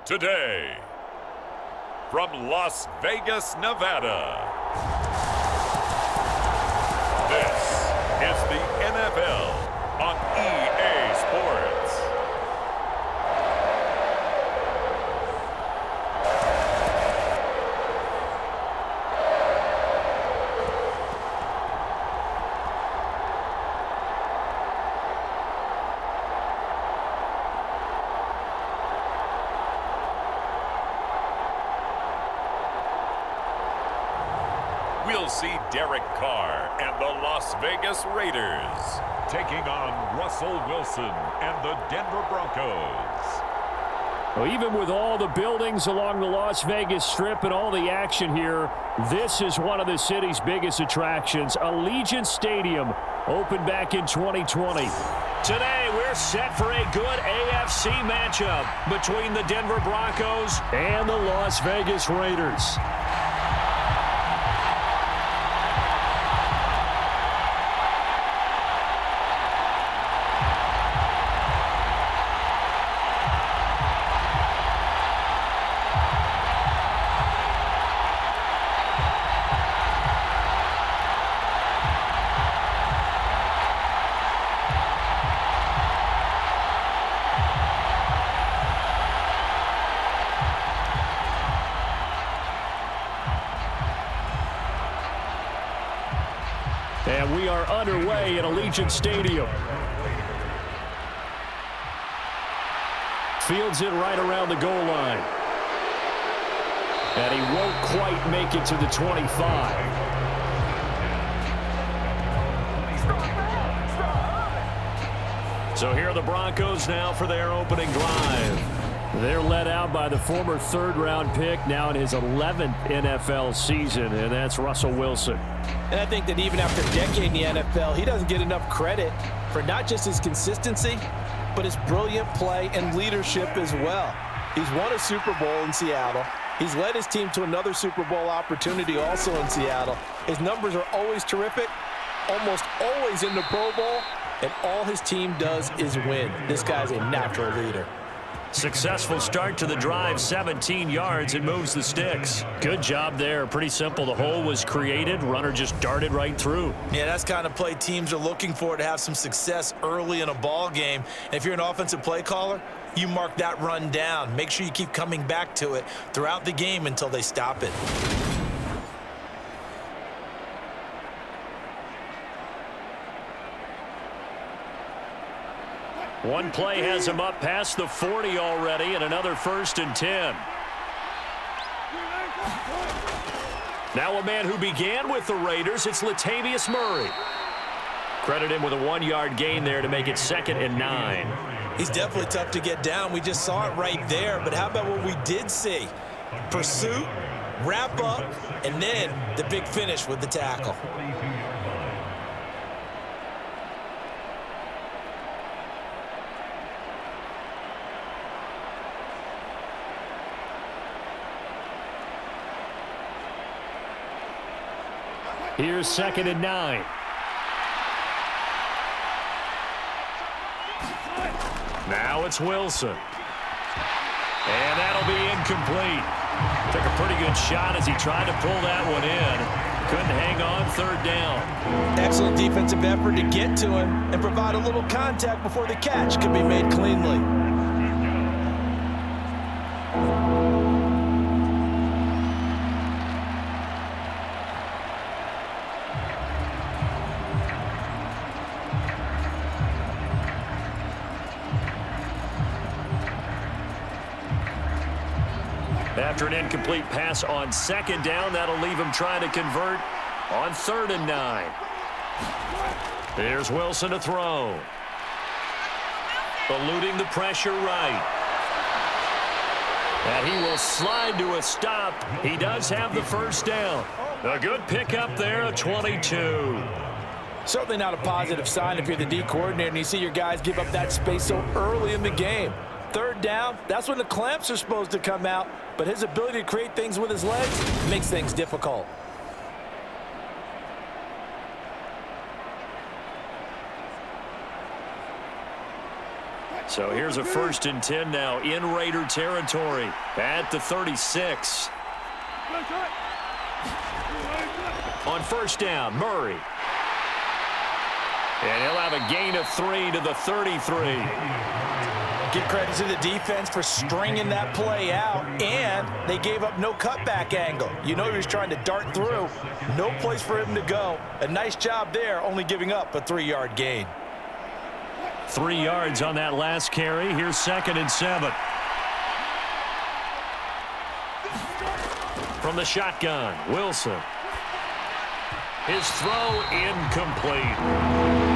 Today, from Las Vegas, Nevada, this is the NFL on EA Sports. We'll see Derek Carr and the Las Vegas Raiders taking on Russell Wilson and the Denver Broncos. Well, even with all the buildings along the Las Vegas Strip and all the action here, this is one of the city's biggest attractions. Allegiant Stadium opened back in 2020. Today, we're set for a good AFC matchup between the Denver Broncos and the Las Vegas Raiders. And we are underway at Allegiant Stadium. Fields it right around the goal line. And he won't quite make it to the 25. So here are the Broncos now for their opening drive. They're led out by the former third-round pick, now in his 11th NFL season, and that's Russell Wilson. And I think that even after a decade in the NFL, he doesn't get enough credit for not just his consistency, but his brilliant play and leadership as well. He's won a Super Bowl in Seattle. He's led his team to another Super Bowl opportunity also in Seattle. His numbers are always terrific, almost always in the Pro Bowl, and all his team does is win. This guy's a natural leader. Successful start to the drive, 17 yards, and moves the sticks. Good job there. Pretty simple. The hole was created. Runner just darted right through. Yeah, that's kind of play teams are looking for, to have some success early in a ball game. And if you're an offensive play caller, you mark that run down. Make sure you keep coming back to it throughout the game until they stop it. One play has him up past the 40 already, and another 1st and 10. Now a man who began with the Raiders, it's Latavius Murray. Credit him with a 1-yard gain there to make it 2nd and 9. He's definitely tough to get down. We just saw it right there, but how about what we did see? Pursuit, wrap up, and then the big finish with the tackle. Here's 2nd and 9. Now it's Wilson. And that'll be incomplete. Took a pretty good shot as he tried to pull that one in. Couldn't hang on 3rd down. Excellent defensive effort to get to him and provide a little contact before the catch could be made cleanly. After an incomplete pass on 2nd down, that'll leave him trying to convert on 3rd and 9. Here's Wilson to throw. Eluding the pressure right. And he will slide to a stop. He does have the 1st down. A good pickup there, a 22. Certainly not a positive sign if you're the D coordinator and you see your guys give up that space so early in the game. 3rd down, that's when the clamps are supposed to come out, but his ability to create things with his legs makes things difficult. So here's a 1st and 10 now in Raider territory at the 36. On 1st down, Murray. And he'll have a gain of 3 to the 33. Give credit to the defense for stringing that play out, and they gave up no cutback angle. You know he was trying to dart through. No place for him to go. A nice job there, only giving up a 3-yard gain. 3 yards on that last carry. Here's 2nd and 7. From the shotgun, Wilson. His throw incomplete.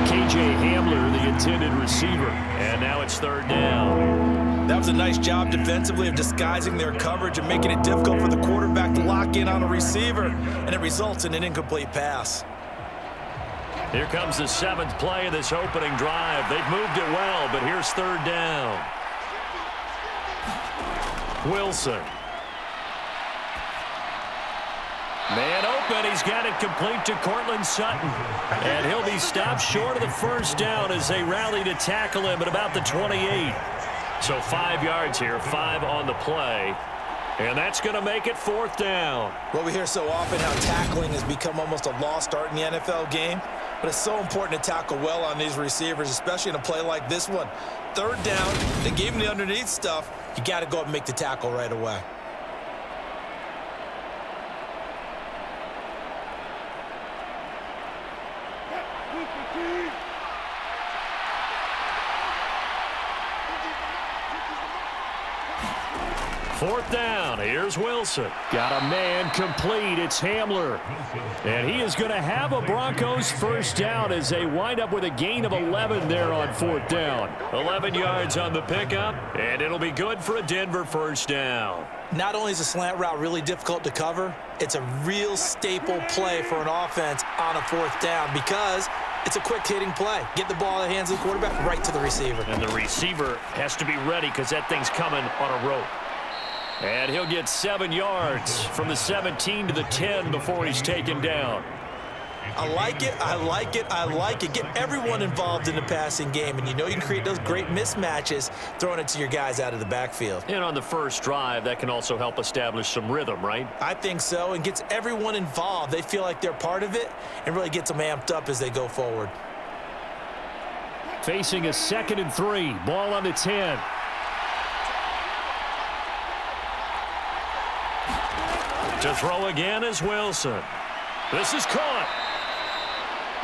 K.J. Hamler, the intended receiver. And now it's 3rd down. That was a nice job defensively of disguising their coverage and making it difficult for the quarterback to lock in on a receiver. And it results in an incomplete pass. Here comes the 7th play of this opening drive. They've moved it well, but here's 3rd down. Wilson. Man open. He's got it complete to Cortland Sutton. And he'll be stopped short of the 1st down as they rally to tackle him at about the 28. So 5 yards here, 5 on the play. And that's going to make it 4th down. Well, we hear so often how tackling has become almost a lost art in the NFL game. But it's so important to tackle well on these receivers, especially in a play like this one. 3rd down, they gave him the underneath stuff. You got to go up and make the tackle right away. Fourth down. Here's Wilson. Got a man complete. It's Hamler. And he is going to have a Broncos first down as they wind up with a gain of 11 there on 4th down. 11 yards on the pickup, and it'll be good for a Denver first down. Not only is a slant route really difficult to cover, it's a real staple play for an offense on a 4th down because it's a quick-hitting play. Get the ball in the hands of the quarterback right to the receiver. And the receiver has to be ready because that thing's coming on a rope. And he'll get 7 yards from the 17 to the 10 before he's taken down. I like it, I like it, I like it. Get everyone involved in the passing game, and you know you can create those great mismatches throwing it to your guys out of the backfield. And on the first drive, that can also help establish some rhythm, right? I think so, and gets everyone involved. They feel like they're part of it and really gets them amped up as they go forward. Facing a 2nd and 3, ball on the 10. To throw again is Wilson. This is caught.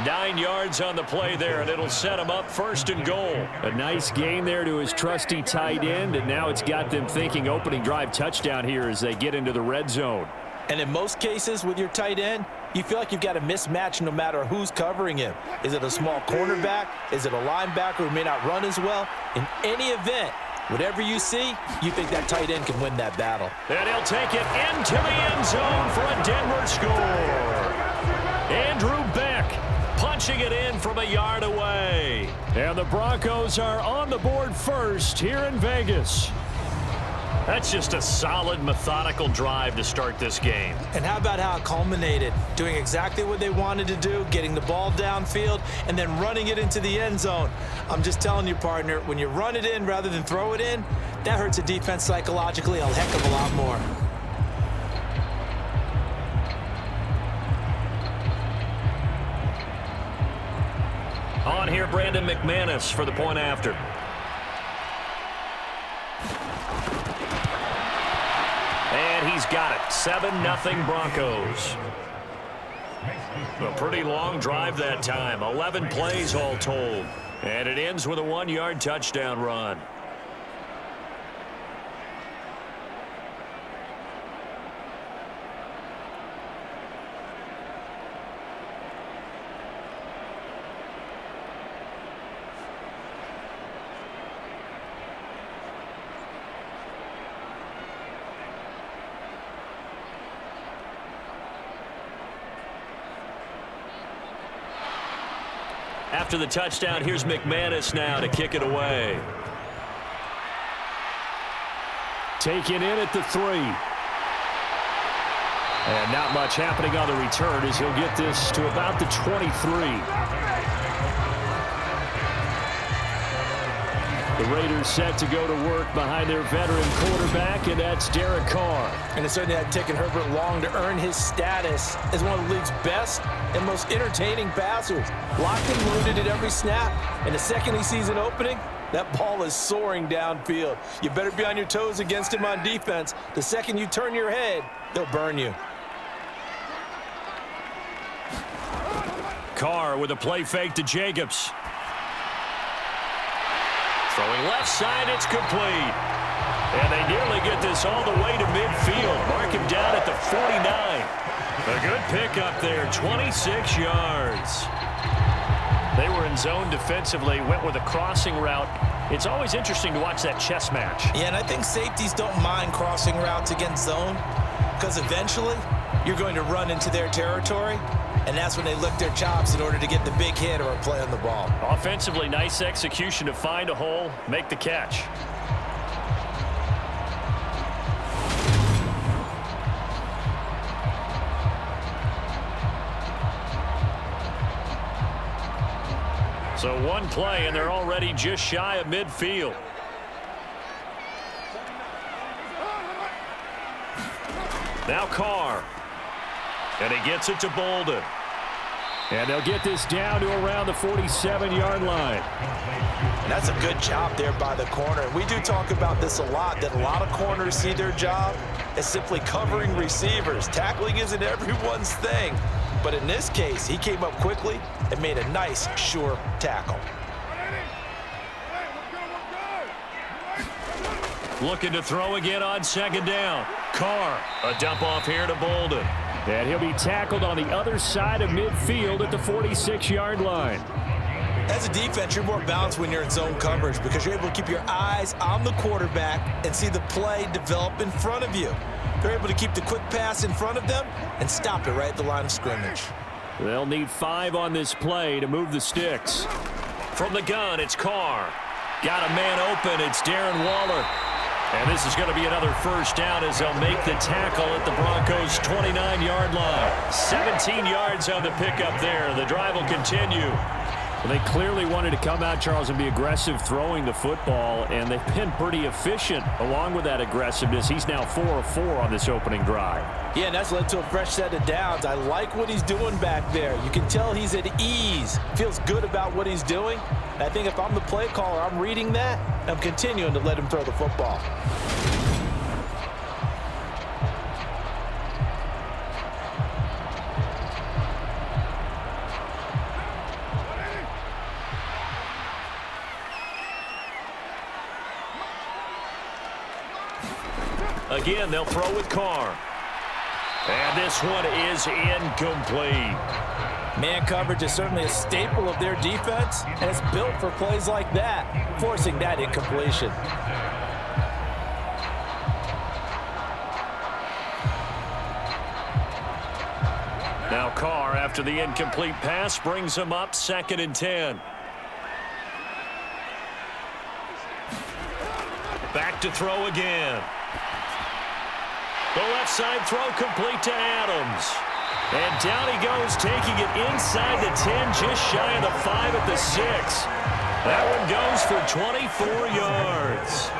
9 yards on the play there, and it'll set him up 1st and goal. A nice gain there to his trusty tight end, and now it's got them thinking opening drive touchdown here as they get into the red zone. And in most cases with your tight end, you feel like you've got a mismatch no matter who's covering him. Is it a small cornerback? Is it a linebacker who may not run as well? In any event, whatever you see, you think that tight end can win that battle. And he'll take it into the end zone for a Denver score. Andrew Beck punching it in from a yard away. And the Broncos are on the board first here in Vegas. That's just a solid, methodical drive to start this game. And how about how it culminated? Doing exactly what they wanted to do, getting the ball downfield, and then running it into the end zone. I'm just telling you, partner, when you run it in rather than throw it in, that hurts a defense psychologically a heck of a lot more. On here, Brandon McManus for the point after. And he's got it. 7-0 Broncos. A pretty long drive that time. 11 plays all told. And it ends with a 1-yard touchdown run. After the touchdown, here's McManus now to kick it away. Taken in at the 3. And not much happening on the return as he'll get this to about the 23. The Raiders set to go to work behind their veteran quarterback, and that's Derek Carr. And it certainly had taken Herbert long to earn his status as one of the league's best and most entertaining passers. Locked and loaded at every snap. And the second he sees an opening, that ball is soaring downfield. You better be on your toes against him on defense. The second you turn your head, he'll burn you. Carr with a play fake to Jacobs. Throwing left side, it's complete. And they nearly get this all the way to midfield. Mark him down at the 49. A good pickup there, 26 yards. They were in zone defensively, went with a crossing route. It's always interesting to watch that chess match. Yeah, and I think safeties don't mind crossing routes against zone because eventually you're going to run into their territory, and that's when they lick their chops in order to get the big hit or a play on the ball. Offensively, nice execution to find a hole, make the catch. So one play, and they're already just shy of midfield. Now Carr. And he gets it to Bolden. And they'll get this down to around the 47-yard line. And that's a good job there by the corner. We do talk about this a lot, that a lot of corners see their job as simply covering receivers. Tackling isn't everyone's thing. But in this case, he came up quickly and made a nice, sure tackle. Looking to throw again on second down. Carr, a dump off here to Bolden. And he'll be tackled on the other side of midfield at the 46-yard line. As a defense, you're more balanced when you're in zone coverage because you're able to keep your eyes on the quarterback and see the play develop in front of you. They're able to keep the quick pass in front of them and stop it right at the line of scrimmage. They'll need 5 on this play to move the sticks. From the gun, it's Carr. Got a man open. It's Darren Waller. And this is going to be another first down as they'll make the tackle at the Broncos' 29-yard line. 17 yards on the pickup there. The drive will continue. Well, they clearly wanted to come out, Charles, and be aggressive throwing the football, and they've been pretty efficient along with that aggressiveness. He's now 4 of 4 on this opening drive. Yeah, and that's led to a fresh set of downs. I like what he's doing back there. You can tell he's at ease. Feels good about what he's doing. And I think if I'm the play caller, I'm reading that. I'm continuing to let him throw the football. Again, they'll throw with Carr. And this one is incomplete. Man coverage is certainly a staple of their defense, and it's built for plays like that, forcing that incompletion. Now Carr, after the incomplete pass, brings him up 2nd and 10. Back to throw again. The left side throw complete to Adams. And down he goes, taking it inside the 10, just shy of the 5 at the 6. That one goes for 24 yards.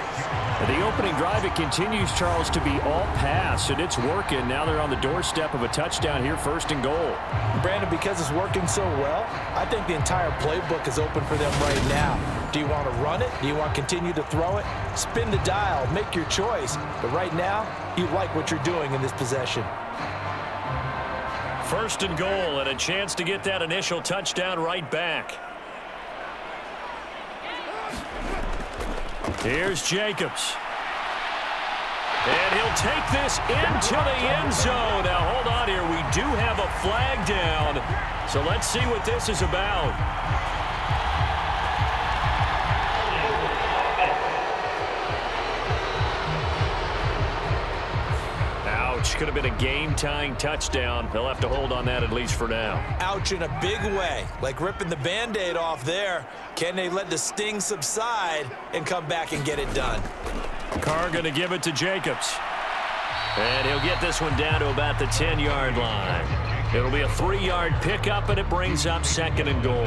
The opening drive, it continues, Charles, to be all pass, and it's working. Now they're on the doorstep of a touchdown here, 1st and goal. Brandon, because it's working so well, I think the entire playbook is open for them right now. Do you want to run it? Do you want to continue to throw it? Spin the dial, make your choice. But right now, you like what you're doing in this possession. 1st and goal, and a chance to get that initial touchdown right back. Here's Jacobs. And he'll take this into the end zone. Now, hold on here. We do have a flag down. So let's see what this is about. Ouch. Could have been a game-tying touchdown. They'll have to hold on that at least for now. Ouch in a big way. Like ripping the Band-Aid off there. Can they let the sting subside and come back and get it done? Carr going to give it to Jacobs. And he'll get this one down to about the 10-yard line. It'll be a 3-yard pickup, and it brings up 2nd and goal.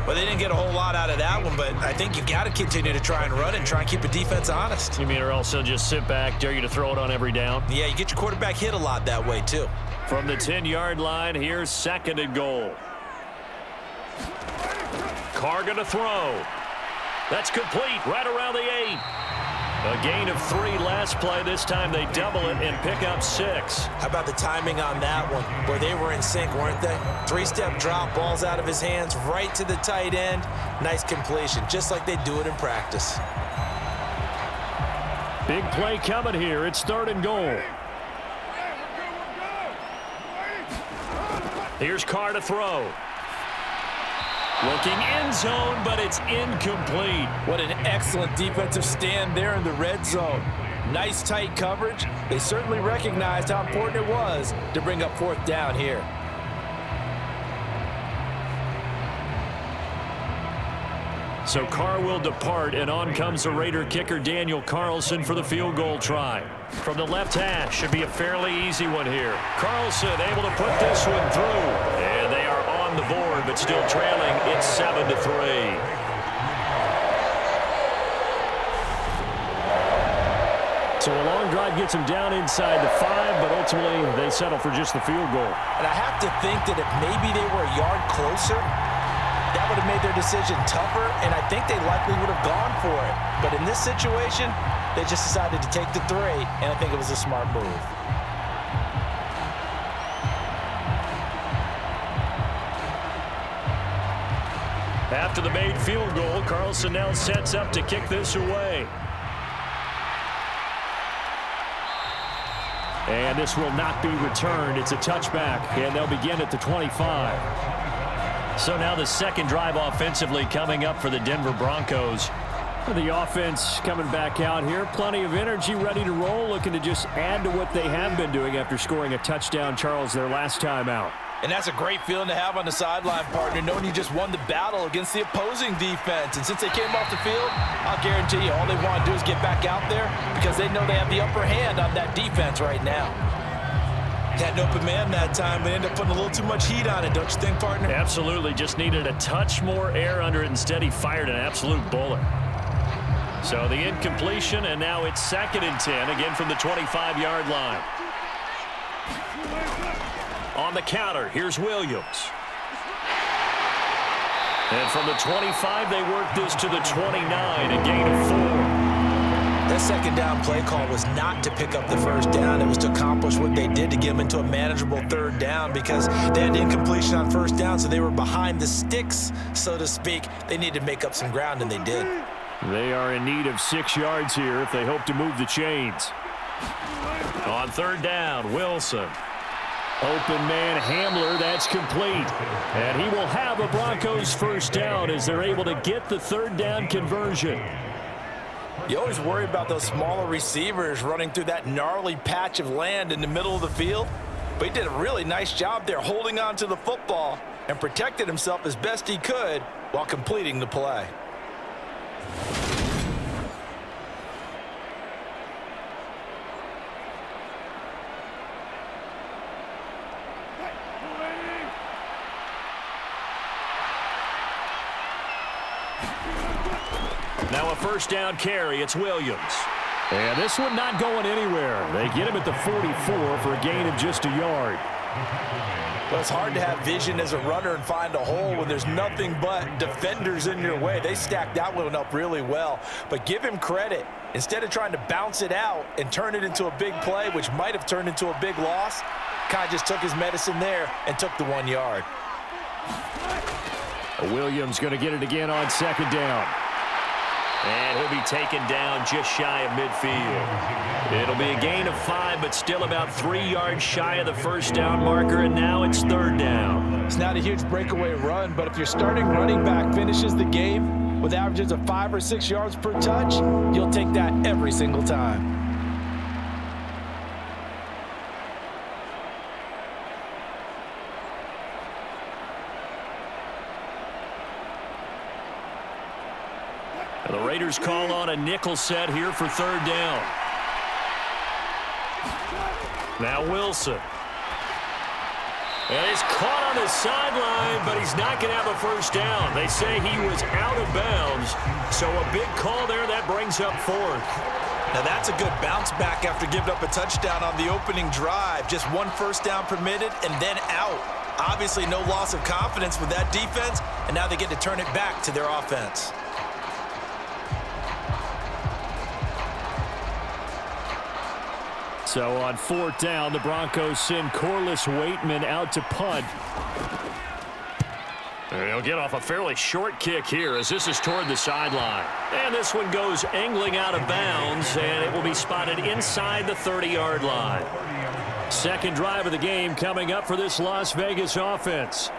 Well, they didn't get a whole lot out of that one, but I think you've got to continue to try and run and try and keep the defense honest. You mean or else they'll just sit back, dare you to throw it on every down? Yeah, you get your quarterback hit a lot that way, too. From the 10-yard line, here's 2nd and goal. Carr going to throw. That's complete right around the 8. A gain of 3 last play. This time they double it and pick up 6. How about the timing on that one? Where they were in sync, weren't they? 3-step drop, balls out of his hands, right to the tight end. Nice completion, just like they do it in practice. Big play coming here. It's 3rd and goal. Here's Carr to throw. Looking end zone, but it's incomplete. What an excellent defensive stand there in the red zone. Nice tight coverage. They certainly recognized how important it was to bring up 4th down here. So Carr will depart, and on comes the Raider kicker Daniel Carlson for the field goal try. From the left hash, should be a fairly easy one here. Carlson able to put this one through, and they are on the board, but still trailing. It's 7-3. So a long drive gets them down inside the 5, but ultimately they settle for just the field goal. And I have to think that if maybe they were a yard closer, that would have made their decision tougher, and I think they likely would have gone for it. But in this situation, they just decided to take the 3, and I think it was a smart move. After the made field goal, Carlson now sets up to kick this away. And this will not be returned. It's a touchback, and they'll begin at the 25. So now the 2nd drive offensively coming up for the Denver Broncos. The offense coming back out here. Plenty of energy, ready to roll, looking to just add to what they have been doing after scoring a touchdown, Charles, their last time out. And that's a great feeling to have on the sideline, partner, knowing you just won the battle against the opposing defense. And since they came off the field, I'll guarantee you all they want to do is get back out there because they know they have the upper hand on that defense right now. Had an open man that time. They ended up putting a little too much heat on it, don't you think, partner? Absolutely. Just needed a touch more air under it. Instead, he fired an absolute bullet. So the incompletion, and now it's 2nd and 10, again from the 25-yard line. On the counter, here's Williams. And from the 25, they work this to the 29, a gain of 4. That 2nd down play call was not to pick up the 1st down. It was to accomplish what they did to get them into a manageable 3rd down because they had incompletion on 1st down, so they were behind the sticks, so to speak. They needed to make up some ground, and they did. They are in need of 6 yards here if they hope to move the chains. On 3rd down, Wilson. Open man Hamler, that's complete. And he will have a Broncos 1st down as they're able to get the 3rd down conversion. You always worry about those smaller receivers running through that gnarly patch of land in the middle of the field. But he did a really nice job there holding on to the football and protected himself as best he could while completing the play. Now a 1st down carry. It's Williams. And this one not going anywhere. They get him at the 44 for a gain of just a yard. Well, it's hard to have vision as a runner and find a hole when there's nothing but defenders in your way. They stacked that one up really well. But give him credit. Instead of trying to bounce it out and turn it into a big play, which might have turned into a big loss, kind of just took his medicine there and took the 1 yard. Williams going to get it again on 2nd down. And he'll be taken down just shy of midfield. It'll be a gain of 5, but still about 3 yards shy of the 1st down marker, and now it's 3rd down. It's not a huge breakaway run, but if your starting running back finishes the game with averages of 5 or 6 yards per touch, you'll take that every single time. The Raiders call on a nickel set here for 3rd down. Now Wilson. And he's caught on the sideline, but he's not going to have a first down. They say he was out of bounds, so a big call there. That brings up fourth. Now that's a good bounce back after giving up a touchdown on the opening drive. Just one first down permitted and then out. Obviously no loss of confidence with that defense, and now they get to turn it back to their offense. So on fourth down, the Broncos send Corliss Waitman out to punt. He'll get off a fairly short kick here as this is toward the sideline. And this one goes angling out of bounds, and it will be spotted inside the 30-yard line. Second drive of the game coming up for this Las Vegas offense.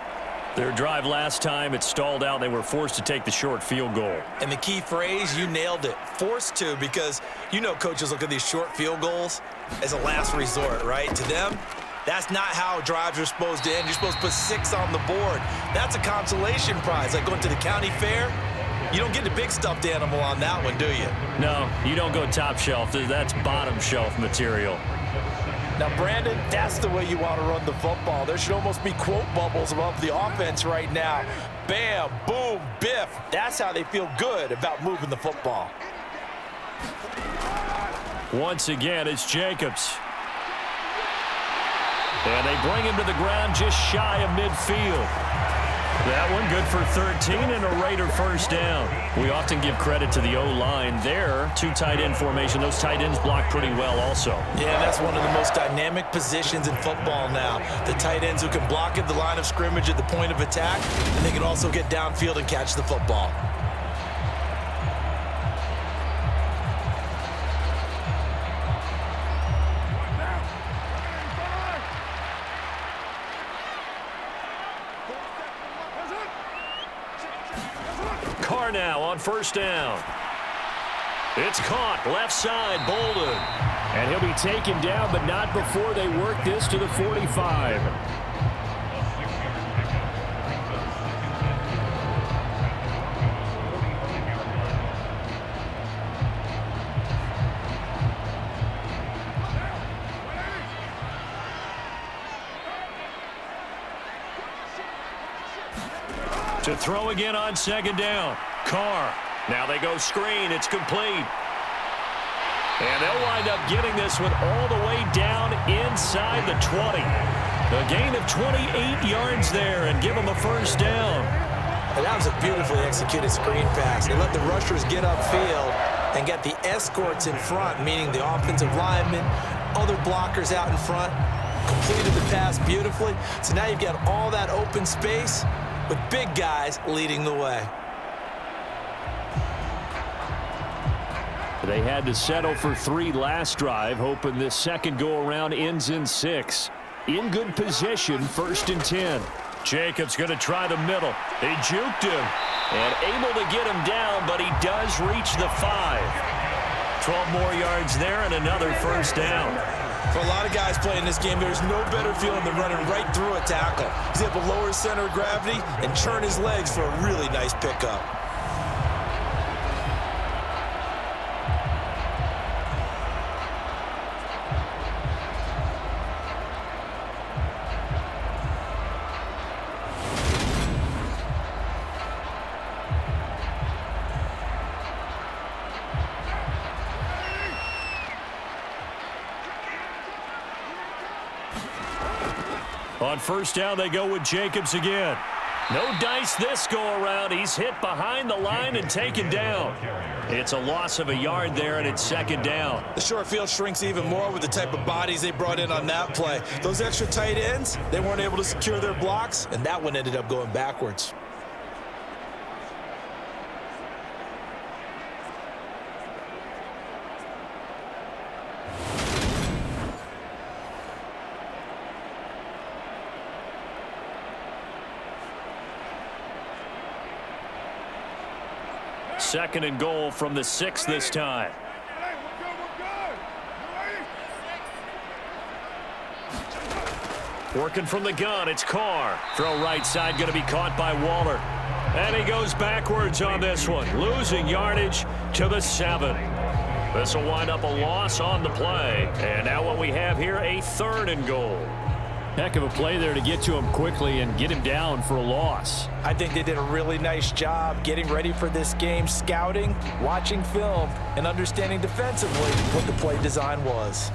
Their drive last time, it stalled out. They were forced to take the short field goal. And the key phrase, you nailed it, forced to, because you know coaches look at these short field goals as a last resort, right? To them, that's not how drives are supposed to end. You're supposed to put 6 on the board. That's a consolation prize, like going to the county fair. You don't get the big stuffed animal on that one, do you? No, you don't go top shelf. That's bottom shelf material. Now, Brandon, that's the way you want to run the football. There should almost be quote bubbles above the offense right now. Bam, boom, biff. That's how they feel good about moving the football. Once again, it's Jacobs. And they bring him to the ground just shy of midfield. That one good for 13 and a Raider first down. We often give credit to the O-line there. 2 tight end formation. Those tight ends block pretty well also. Yeah, that's one of the most dynamic positions in football now. The tight ends who can block at the line of scrimmage at the point of attack, and they can also get downfield and catch the football. Now on first down. It's caught left side, Bolden. And he'll be taken down, but not before they work this to the 45. To throw again on second down. Carr. Now they go screen. It's complete. And they'll wind up getting this one all the way down inside the 20. A gain of 28 yards there and give them a first down. And that was a beautifully executed screen pass. They let the rushers get upfield and get the escorts in front, meaning the offensive linemen, other blockers out in front, completed the pass beautifully. So now you've got all that open space with big guys leading the way. They had to settle for 3 last drive, hoping this second go-around ends in 6. In good position, 1st and 10. Jacobs going to try the middle. They juked him and able to get him down, but he does reach the 5. 12 more yards there and another first down. For a lot of guys playing this game, there's no better feeling than running right through a tackle. He's able to lower his center of gravity and churn his legs for a really nice pickup. On first down, they go with Jacobs again. No dice this go-around. He's hit behind the line and taken down. It's a loss of a yard there, and it's second down. The short field shrinks even more with the type of bodies they brought in on that play. Those extra tight ends, they weren't able to secure their blocks, and that one ended up going backwards. Second and goal from the 6 this time. Working from the gun, it's Carr. Throw right side, going to be caught by Waller. And he goes backwards on this one, losing yardage to the 7. This will wind up a loss on the play. And now what we have here, a 3rd and goal. Heck of a play there to get to him quickly and get him down for a loss. I think they did a really nice job getting ready for this game, scouting, watching film, and understanding defensively what the play design was.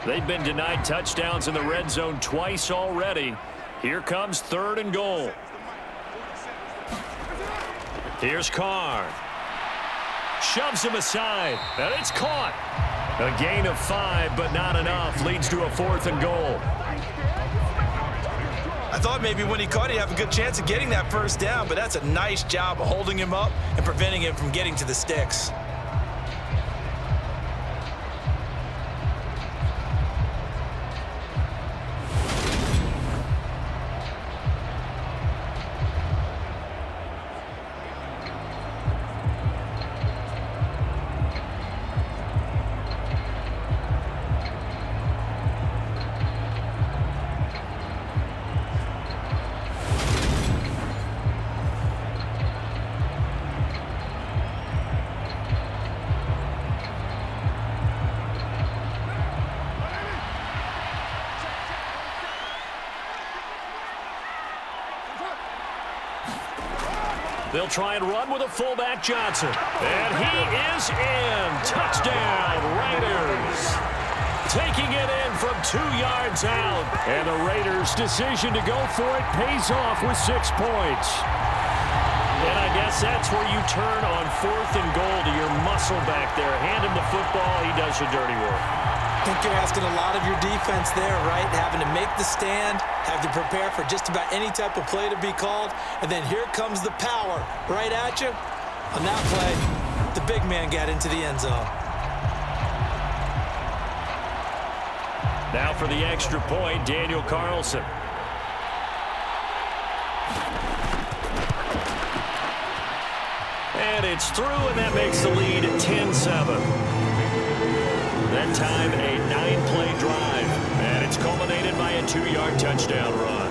They've been denied touchdowns in the red zone twice already. Here comes 3rd and goal. Here's Carr. Shoves him aside, and it's caught. A gain of 5, but not enough. Leads to a 4th and goal. I thought maybe when he caught, he'd have a good chance of getting that first down, but that's a nice job of holding him up and preventing him from getting to the sticks. They'll try and run with a fullback, Johnson. And he is in. Touchdown, Raiders. Taking it in from 2 yards out. And the Raiders' decision to go for it pays off with 6 points. And I guess that's where you turn on 4th and goal to your muscle back there. Hand him the football. He does the dirty work. I think you're asking a lot of your defense there, right? Having to make the stand, have to prepare for just about any type of play to be called, and then here comes the power right at you. On that play, the big man got into the end zone. Now for the extra point, Daniel Carlson. And it's through, and that makes the lead 10-7. That time, a 9-play drive, and it's culminated by a 2-yard touchdown run.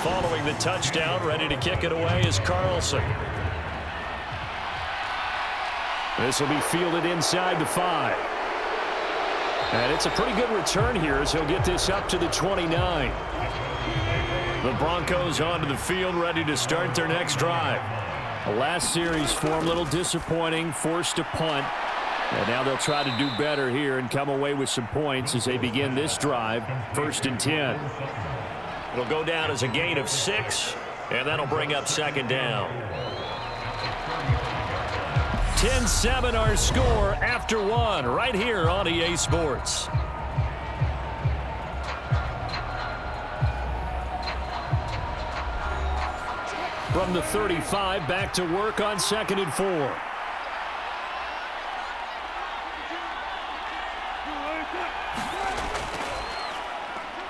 Following the touchdown, ready to kick it away is Carlson. This will be fielded inside the 5. And it's a pretty good return here as he'll get this up to the 29. The Broncos onto the field, ready to start their next drive. The last series form a little disappointing, forced to punt. And now they'll try to do better here and come away with some points as they begin this drive, 1st and 10. It'll go down as a gain of 6, and that'll bring up 2nd down. 10-7 our score after 1 right here on EA Sports. From the 35, back to work on 2nd and 4.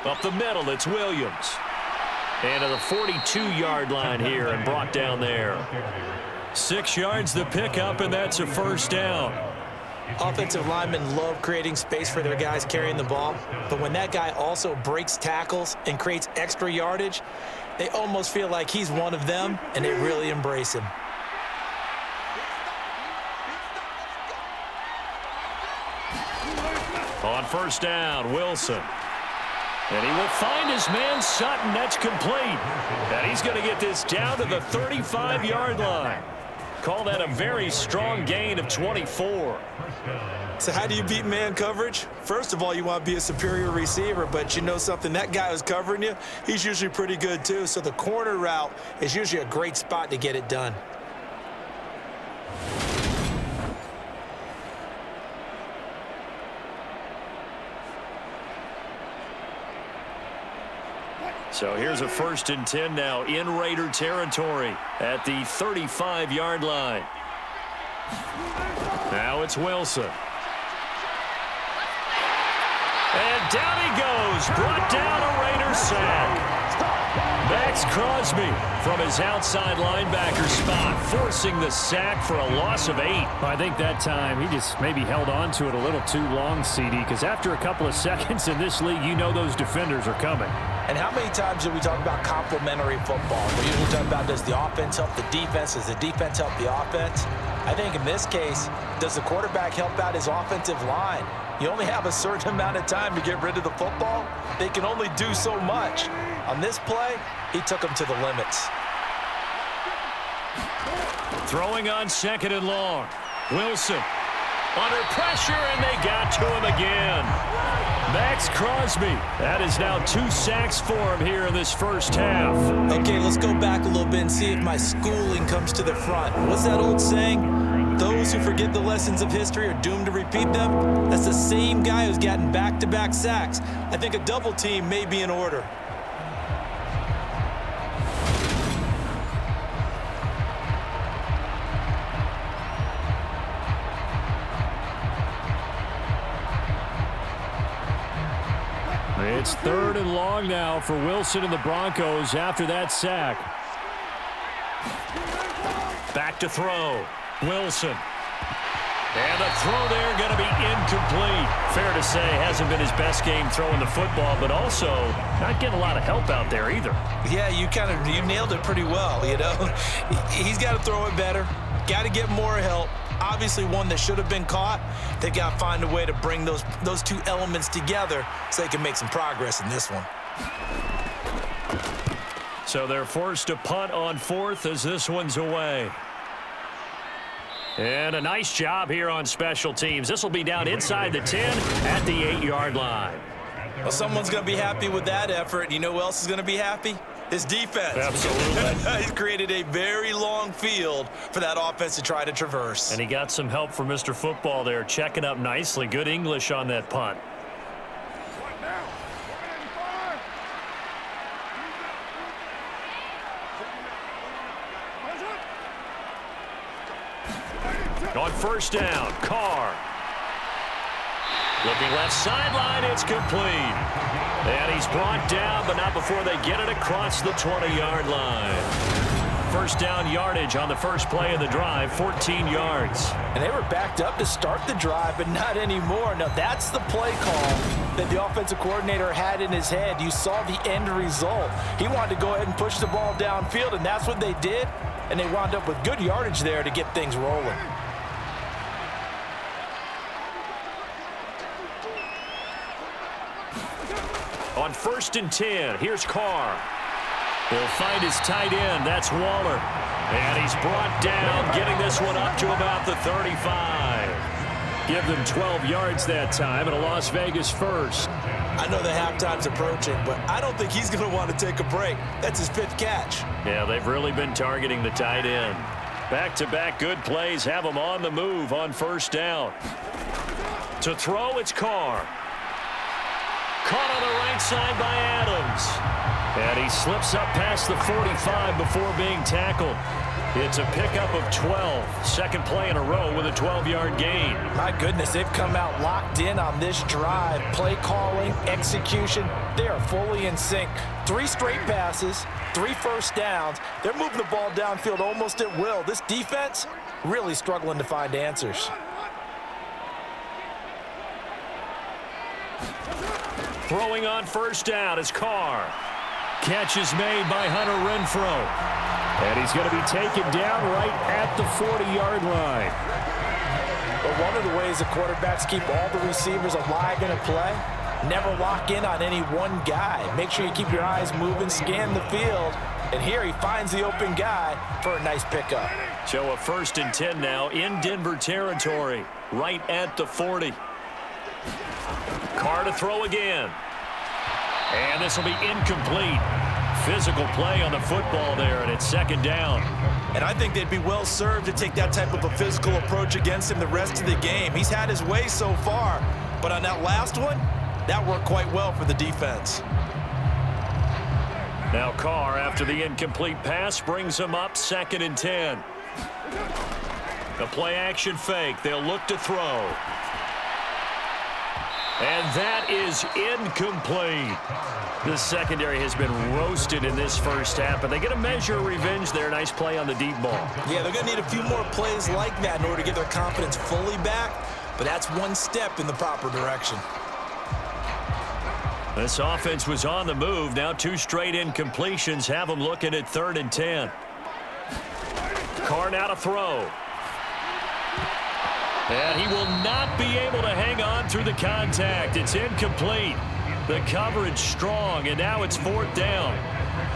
Up the middle, it's Williams. And to the 42-yard line here and brought down there. 6 yards the pickup, and that's a 1st down. Offensive linemen love creating space for their guys carrying the ball, but when that guy also breaks tackles and creates extra yardage, they almost feel like he's one of them, and they really embrace him. On 1st down, Wilson. And he will find his man Sutton. That's complete. And he's going to get this down to the 35-yard line. Call that a very strong gain of 24. So how do you beat man coverage? First of all, you want to be a superior receiver, but you know something, that guy who's covering you, he's usually pretty good too. So the corner route is usually a great spot to get it done. So here's a 1st and 10 now in Raider territory at the 35-yard line. Now it's Wilson. And down he goes. Brought down a Raiders sack. Max Crosby from his outside linebacker spot, forcing the sack for a loss of 8. I think that time he just maybe held on to it a little too long, CD, because after a couple of seconds in this league, you know those defenders are coming. And how many times do we talk about complementary football? We usually talk about, does the offense help the defense? Does the defense help the offense? I think in this case, does the quarterback help out his offensive line? You only have a certain amount of time to get rid of the football. They can only do so much. On this play, he took them to the limits. Throwing on 2nd and long. Wilson under pressure, and they got to him again. Max Crosby. That is now 2 sacks for him here in this first half. Okay, let's go back a little bit and see if my schooling comes to the front. What's that old saying? Those who forget the lessons of history are doomed to repeat them. That's the same guy who's gotten back-to-back sacks. I think a double team may be in order. It's 3rd and long now for Wilson and the Broncos after that sack. Back to throw. Wilson. And the throw there going to be incomplete. Fair to say, hasn't been his best game throwing the football, but also not getting a lot of help out there either. Yeah, you nailed it pretty well, you know. He's got to throw it better. Got to get more help. Obviously one that should have been caught. They got to find a way to bring those two elements together so they can make some progress in this one. So they're forced to punt on 4th as this one's away. And a nice job here on special teams. This will be down inside the 10 at the 8-yard line. Well, someone's going to be happy with that effort. You know who else is going to be happy? His defense. Absolutely. He's created a very long field for that offense to try to traverse. And he got some help from Mr. Football there, checking up nicely. Good English on that punt. On 1st down, Carr. Looking left sideline, it's complete. And he's brought down, but not before they get it across the 20-yard line. 1st down yardage on the first play of the drive, 14 yards. And they were backed up to start the drive, but not anymore. Now, that's the play call that the offensive coordinator had in his head. You saw the end result. He wanted to go ahead and push the ball downfield, and that's what they did. And they wound up with good yardage there to get things rolling. On 1st and 10, here's Carr. He'll find his tight end. That's Waller. And he's brought down, getting this one up to about the 35. Give them 12 yards that time, and a Las Vegas first. I know the halftime's approaching, but I don't think he's going to want to take a break. That's his 5th catch. Yeah, they've really been targeting the tight end. Back-to-back good plays have them on the move on 1st down. To throw, it's Carr. Caught on the right side by Adams. And he slips up past the 45 before being tackled. It's a pickup of 12. Second play in a row with a 12-yard gain. My goodness, they've come out locked in on this drive. Play calling, execution, they are fully in sync. 3 straight passes, 3 first downs. They're moving the ball downfield almost at will. This defense really struggling to find answers. Throwing on 1st down is Carr. Catch is made by Hunter Renfrow. And he's going to be taken down right at the 40-yard line. But one of the ways the quarterbacks keep all the receivers alive in a play, never lock in on any one guy. Make sure you keep your eyes moving, scan the field. And here he finds the open guy for a nice pickup. So a 1st and 10 now in Denver territory, right at the 40. Carr to throw again. And this will be incomplete. Physical play on the football there, and it's 2nd down. And I think they'd be well served to take that type of a physical approach against him the rest of the game. He's had his way so far, but on that last one, that worked quite well for the defense. Now Carr, after the incomplete pass, brings him up 2nd and 10. A play-action fake. They'll look to throw. And that is incomplete. The secondary has been roasted in this first half, but they get a measure of revenge there. Nice play on the deep ball. Yeah, they're going to need a few more plays like that in order to get their confidence fully back, but that's one step in the proper direction. This offense was on the move. Now 2 straight incompletions have them looking at 3rd and 10. Carr now to throw. And he will not be able to hang on through the contact. It's incomplete. The coverage strong, and now it's 4th down.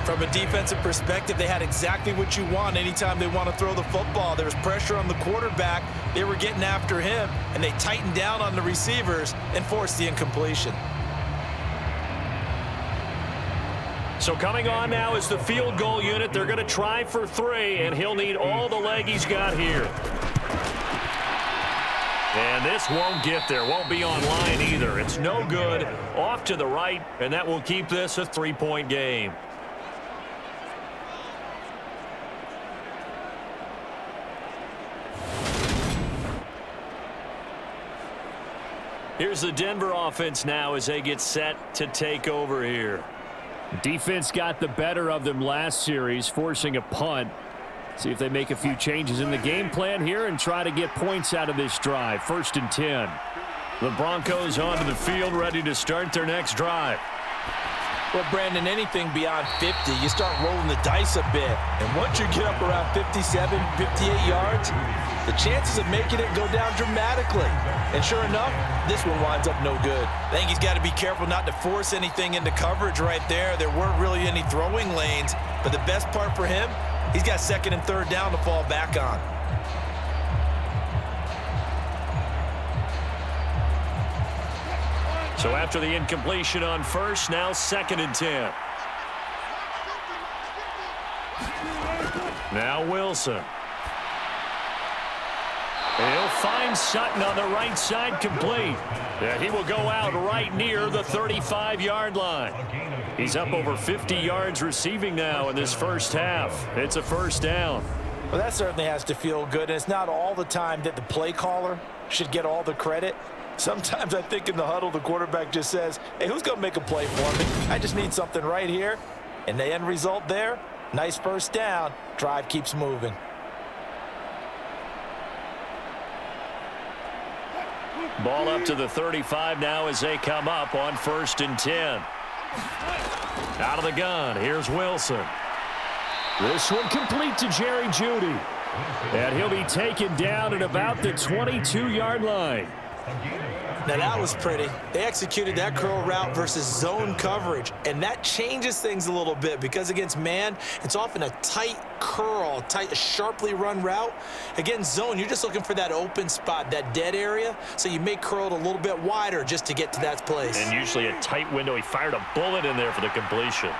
From a defensive perspective, they had exactly what you want anytime they want to throw the football. There was pressure on the quarterback. They were getting after him, and they tightened down on the receivers and forced the incompletion. So coming on now is the field goal unit. They're going to try for 3, and he'll need all the leg he's got here. And this won't get there. Won't be online either. It's no good. Off to the right, and that will keep this a 3-point game. Here's the Denver offense now as they get set to take over here. Defense got the better of them last series, forcing a punt. See if they make a few changes in the game plan here and try to get points out of this drive. 1st and 10. The Broncos onto the field, ready to start their next drive. Well, Brandon, anything beyond 50, you start rolling the dice a bit. And once you get up around 57, 58 yards, the chances of making it go down dramatically. And sure enough, this one winds up no good. I think he's got to be careful not to force anything into coverage right there. There weren't really any throwing lanes. But the best part for him, he's got 2nd and 3rd down to fall back on. So after the incompletion on 1st, now 2nd and 10. Now Wilson. He'll find Sutton on the right side, complete. Yeah, he will go out right near the 35-yard line. He's up over 50 yards receiving now in this first half. It's a 1st down. Well, that certainly has to feel good, and it's not all the time that the play caller should get all the credit. Sometimes I think in the huddle, the quarterback just says, hey, who's going to make a play for me? I just need something right here. And the end result there, nice 1st down. Drive keeps moving. Ball up to the 35 now as they come up on 1st and 10. Out of the gun, here's Wilson. This one complete to Jerry Jeudy. And he'll be taken down at about the 22-yard line. Now that was pretty. They executed that curl route versus zone coverage, and that changes things a little bit because against man, it's often a tight curl, tight, sharply run route. Against zone, you're just looking for that open spot, that dead area, so you may curl it a little bit wider just to get to that place. And usually a tight window. He fired a bullet in there for the completion.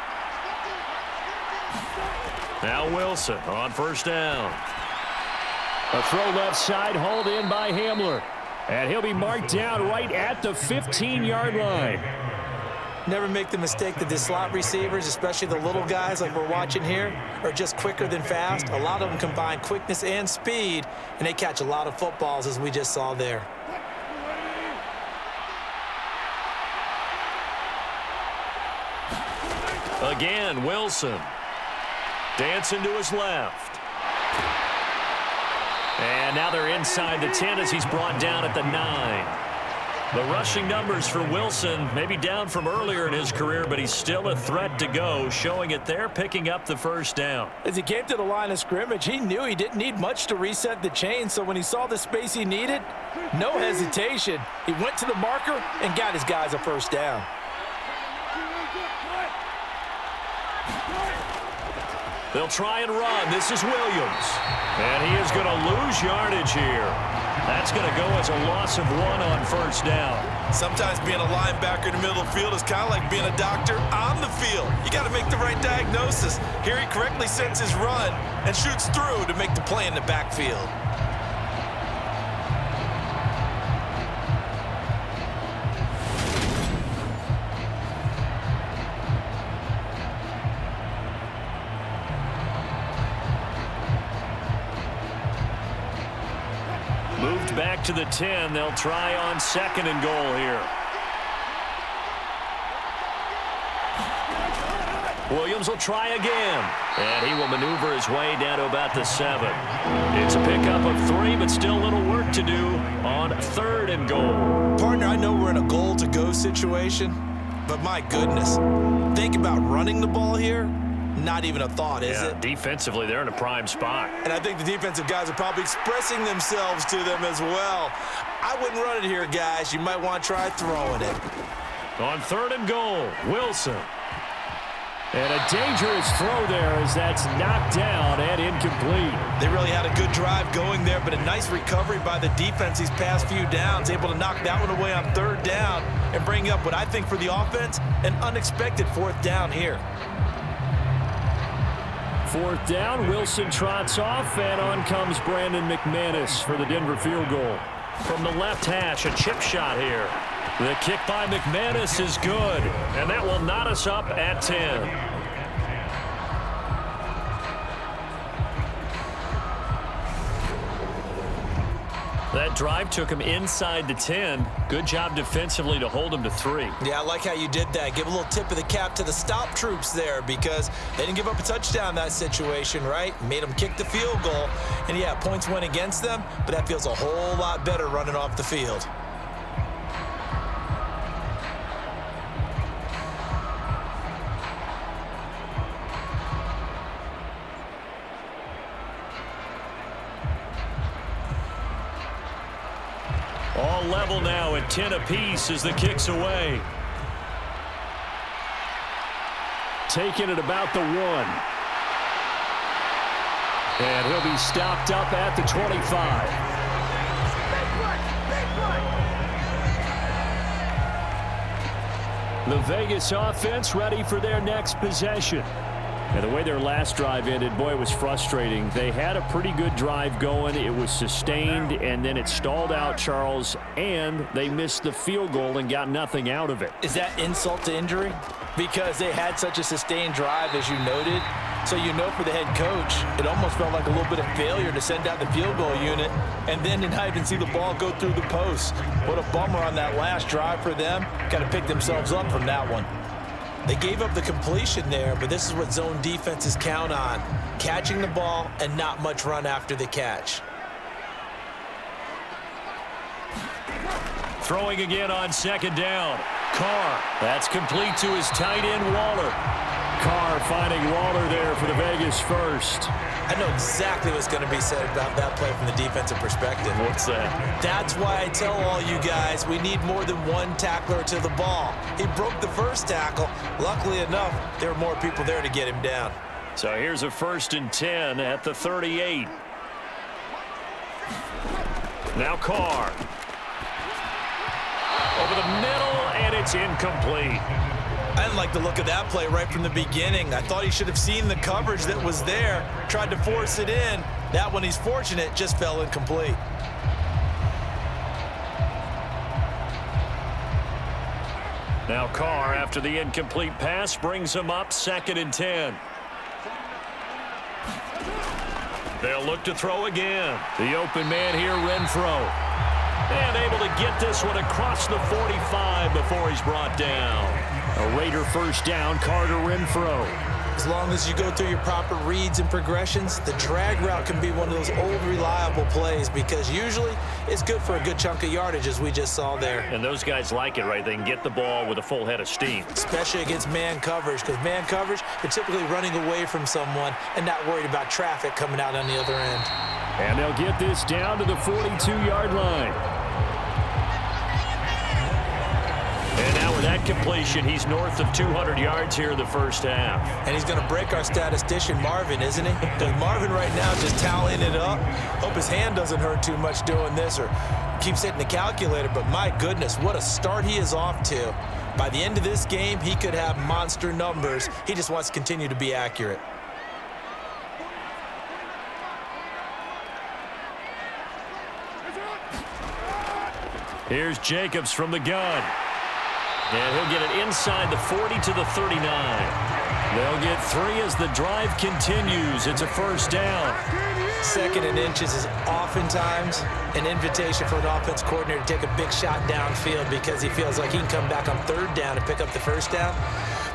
Now Wilson on 1st down. A throw left side, hauled in by Hamler. And he'll be marked down right at the 15-yard line. Never make the mistake that the slot receivers, especially the little guys like we're watching here, are just quicker than fast. A lot of them combine quickness and speed, and they catch a lot of footballs, as we just saw there. Again, Wilson. Dancing to his left. And now they're inside the 10 as he's brought down at the 9. The rushing numbers for Wilson maybe down from earlier in his career, but he's still a threat to go, showing it there, picking up the 1st down. As he came to the line of scrimmage, he knew he didn't need much to reset the chain, so when he saw the space he needed, no hesitation. He went to the marker and got his guys a 1st down. They'll try and run. This is Williams. And he is going to lose yardage here. That's going to go as a loss of 1 on 1st down. Sometimes being a linebacker in the middle of the field is kind of like being a doctor on the field. You got to make the right diagnosis. Here he correctly sets his run and shoots through to make the play in the backfield. back to the 10. They'll try on 2nd and goal here. Williams will try again. And he will maneuver his way down to about the 7. It's a pickup of 3, but still a little work to do on 3rd and goal. Partner, I know we're in a goal-to-go situation, but my goodness, think about running the ball here. Not even a thought, is it? Defensively, they're in a prime spot. And I think the defensive guys are probably expressing themselves to them as well. I wouldn't run it here, guys. You might want to try throwing it. On 3rd and goal, Wilson. And a dangerous throw there as that's knocked down and incomplete. They really had a good drive going there, but a nice recovery by the defense these past few downs, able to knock that one away on 3rd down and bring up what I think for the offense, an unexpected 4th down here. 4th down, Wilson trots off, and on comes Brandon McManus for the Denver field goal. From the left hash, a chip shot here. The kick by McManus is good, and that will knot us up at 10. That drive took him inside the 10. Good job defensively to hold him to 3. Yeah, I like how you did that. Give a little tip of the cap to the stop troops there because they didn't give up a touchdown in that situation, right? Made them kick the field goal. And, yeah, points went against them, but that feels a whole lot better running off the field. All level now at 10 apiece as the kick's away. Taking it about the 1. And he'll be stopped up at the 25. The Vegas offense ready for their next possession. And the way their last drive ended, boy, it was frustrating. They had a pretty good drive going. It was sustained, and then it stalled out, Charles, and they missed the field goal and got nothing out of it. Is that insult to injury? Because they had such a sustained drive, as you noted. So you know for the head coach, it almost felt like a little bit of failure to send out the field goal unit and then to not even see the ball go through the post. What a bummer on that last drive for them. Got to pick themselves up from that one. They gave up the completion there, but this is what zone defenses count on. Catching the ball and not much run after the catch. Throwing again on 2nd down. Carr. That's complete to his tight end, Waller. Carr finding Waller there for the Vegas first. I know exactly what's going to be said about that play from the defensive perspective. What's that? That's why I tell all you guys we need more than one tackler to the ball. He broke the first tackle. Luckily enough, there were more people there to get him down. So here's a 1st and 10 at the 38. Now Carr. Over the middle, and it's incomplete. I didn't like the look of that play right from the beginning. I thought he should have seen the coverage that was there, tried to force it in. That one, he's fortunate, just fell incomplete. Now Carr, after the incomplete pass, brings him up 2nd and 10. They'll look to throw again. The open man here, Renfro. And able to get this one across the 45 before he's brought down. A Raider 1st down, Carter Renfro. As long as you go through your proper reads and progressions, the drag route can be one of those old reliable plays because usually it's good for a good chunk of yardage as we just saw there. And those guys like it, right? They can get the ball with a full head of steam. Especially against man coverage because man coverage, they're typically running away from someone and not worried about traffic coming out on the other end. And they'll get this down to the 42-yard line. And now with that completion, he's north of 200 yards here in the first half. And he's going to break our statistician, Marvin, isn't he? Because Marvin right now just tallying it up. Hope his hand doesn't hurt too much doing this or keeps hitting the calculator. But my goodness, what a start he is off to. By the end of this game, he could have monster numbers. He just wants to continue to be accurate. Here's Jacobs from the gun. And he'll get it inside the 40 to the 39. They'll get 3 as the drive continues. It's a 1st down. Second and inches is oftentimes an invitation for an offense coordinator to take a big shot downfield because he feels like he can come back on third down and pick up the first down.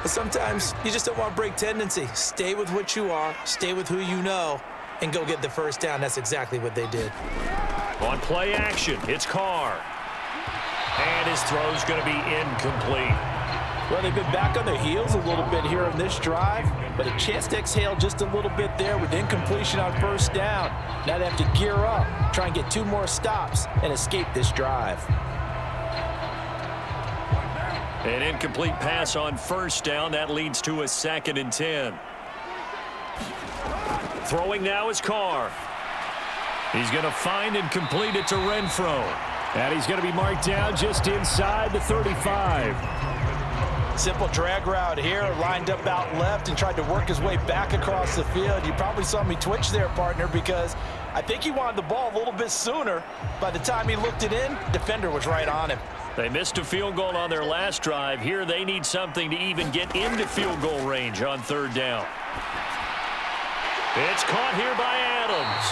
But sometimes you just don't want to break tendency. Stay with what you are, stay with who you know, and go get the first down. That's exactly what they did. On play action, it's Carr. And his throw's going to be incomplete. Well, they've been back on their heels a little bit here in this drive, but a chance to exhale just a little bit there with incompletion on first down. Now they have to gear up, try and get 2 more stops, and escape this drive. An incomplete pass on first down. That leads to a 2nd and 10. Throwing now is Carr. He's going to find and complete it to Renfro. And he's going to be marked down just inside the 35. Simple drag route here, lined up out left and tried to work his way back across the field. You probably saw me twitch there, partner, because I think he wanted the ball a little bit sooner. By the time he looked it in, defender was right on him. They missed a field goal on their last drive. Here they need something to even get into field goal range on third down. It's caught here by Adams.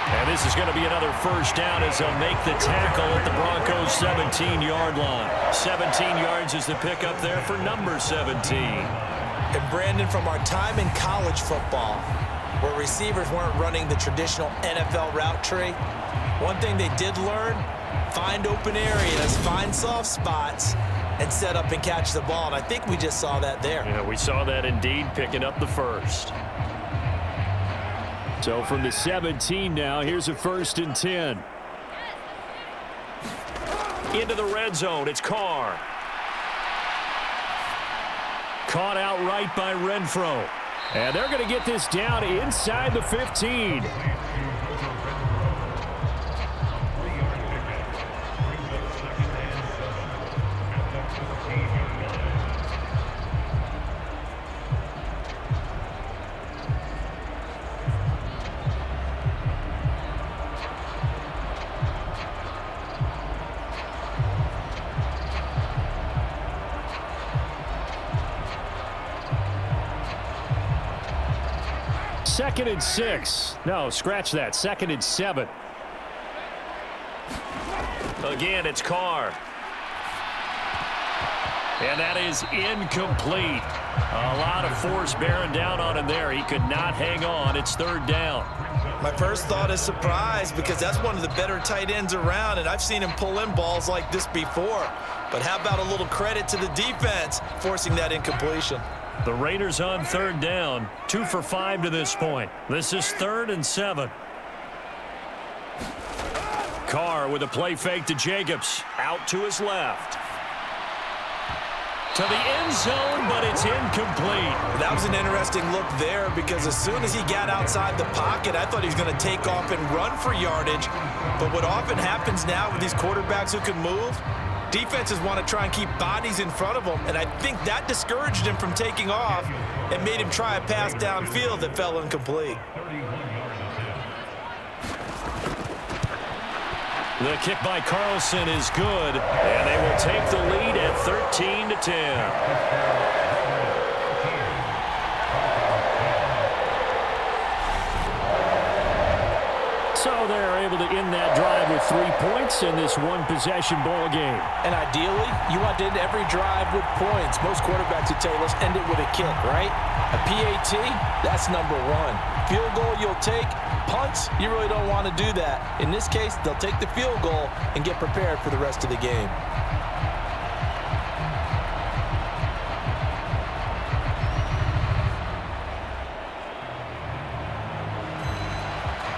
And this is going to be another first down as they'll make the tackle at the Broncos' 17-yard line. 17 yards is the pickup there for number 17. And Brandon, from our time in college football, where receivers weren't running the traditional NFL route tree, one thing they did learn, find open areas, find soft spots, and set up and catch the ball. And I think we just saw that there. Yeah, we saw that indeed, picking up the first. So from the 17 now, here's a 1st and 10. Into the red zone, it's Carr. Caught outright by Renfro. And they're going to get this down inside the 15. Second and 6. No, scratch that. 2nd and 7. Again, it's Carr. And that is incomplete. A lot of force bearing down on him there. He could not hang on. It's third down. My first thought is surprise, because that's one of the better tight ends around, and I've seen him pull in balls like this before. But how about a little credit to the defense forcing that incompletion? The Raiders on third down, 2 for 5 to this point. This is 3rd and 7. Carr with a play fake to Jacobs. Out to his left. To the end zone, but it's incomplete. That was an interesting look there, because as soon as he got outside the pocket, I thought he was going to take off and run for yardage. But what often happens now with these quarterbacks who can move, defenses want to try and keep bodies in front of them, and I think that discouraged him from taking off and made him try a pass downfield that fell incomplete. The kick by Carlson is good, and they will take the lead at 13-10. So they're able to end that drive with 3 points in this one-possession ball game. And ideally, you want to end every drive with points. Most quarterbacks would tell you, let's end it with a kick, right? A PAT, that's number 1. Field goal you'll take. Punts, you really don't want to do that. In this case, they'll take the field goal and get prepared for the rest of the game.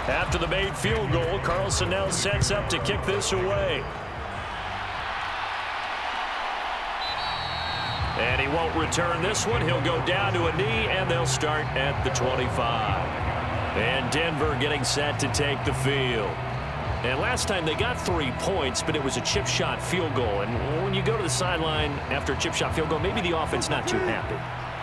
After the made field goal, Carlson now sets up to kick this away. And he won't return this one. He'll go down to a knee, and they'll start at the 25. And Denver getting set to take the field. And last time they got 3 points, but it was a chip shot field goal. And when you go to the sideline after a chip shot field goal, maybe the offense not too happy.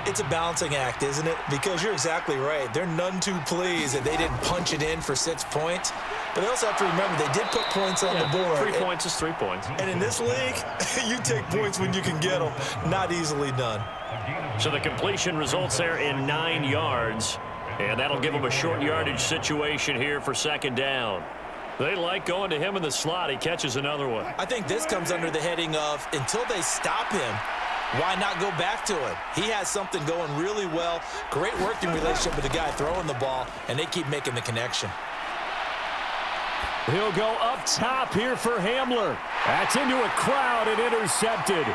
It's a balancing act, isn't it? Because you're exactly right. They're none too pleased that they didn't punch it in for 6 points. But they also have to remember they did put points on the board. 3 points is 3 points. And in this league, you take points when you can get them. Not easily done. So the completion results there in 9 yards. And that'll give him a short yardage situation here for second down. They like going to him in the slot. He catches another one. I think this comes under the heading of until they stop him, why not go back to him? He has something going really well. Great working relationship with the guy throwing the ball, and they keep making the connection. He'll go up top here for Hamler. That's into a crowd and intercepted.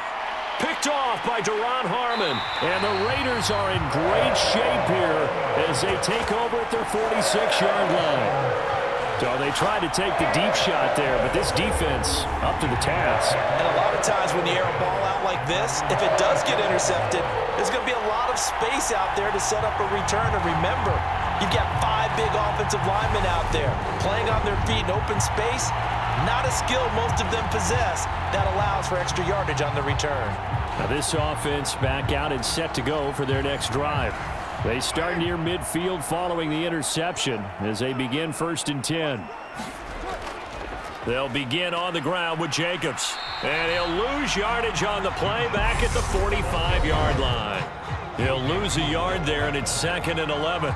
Picked off by Duron Harmon. And the Raiders are in great shape here as they take over at their 46-yard line. So they tried to take the deep shot there, but this defense up to the task. And a lot of times when you air a ball out like this, if it does get intercepted, there's going to be a lot of space out there to set up a return. And remember, you've got 5 big offensive linemen out there playing on their feet in open space. Not a skill most of them possess that allows for extra yardage on the return. Now this offense back out and set to go for their next drive. They start near midfield following the interception as they begin 1st and 10. They'll begin on the ground with Jacobs. And he'll lose yardage on the play back at the 45-yard line. He'll lose a yard there, and it's 2nd and 11.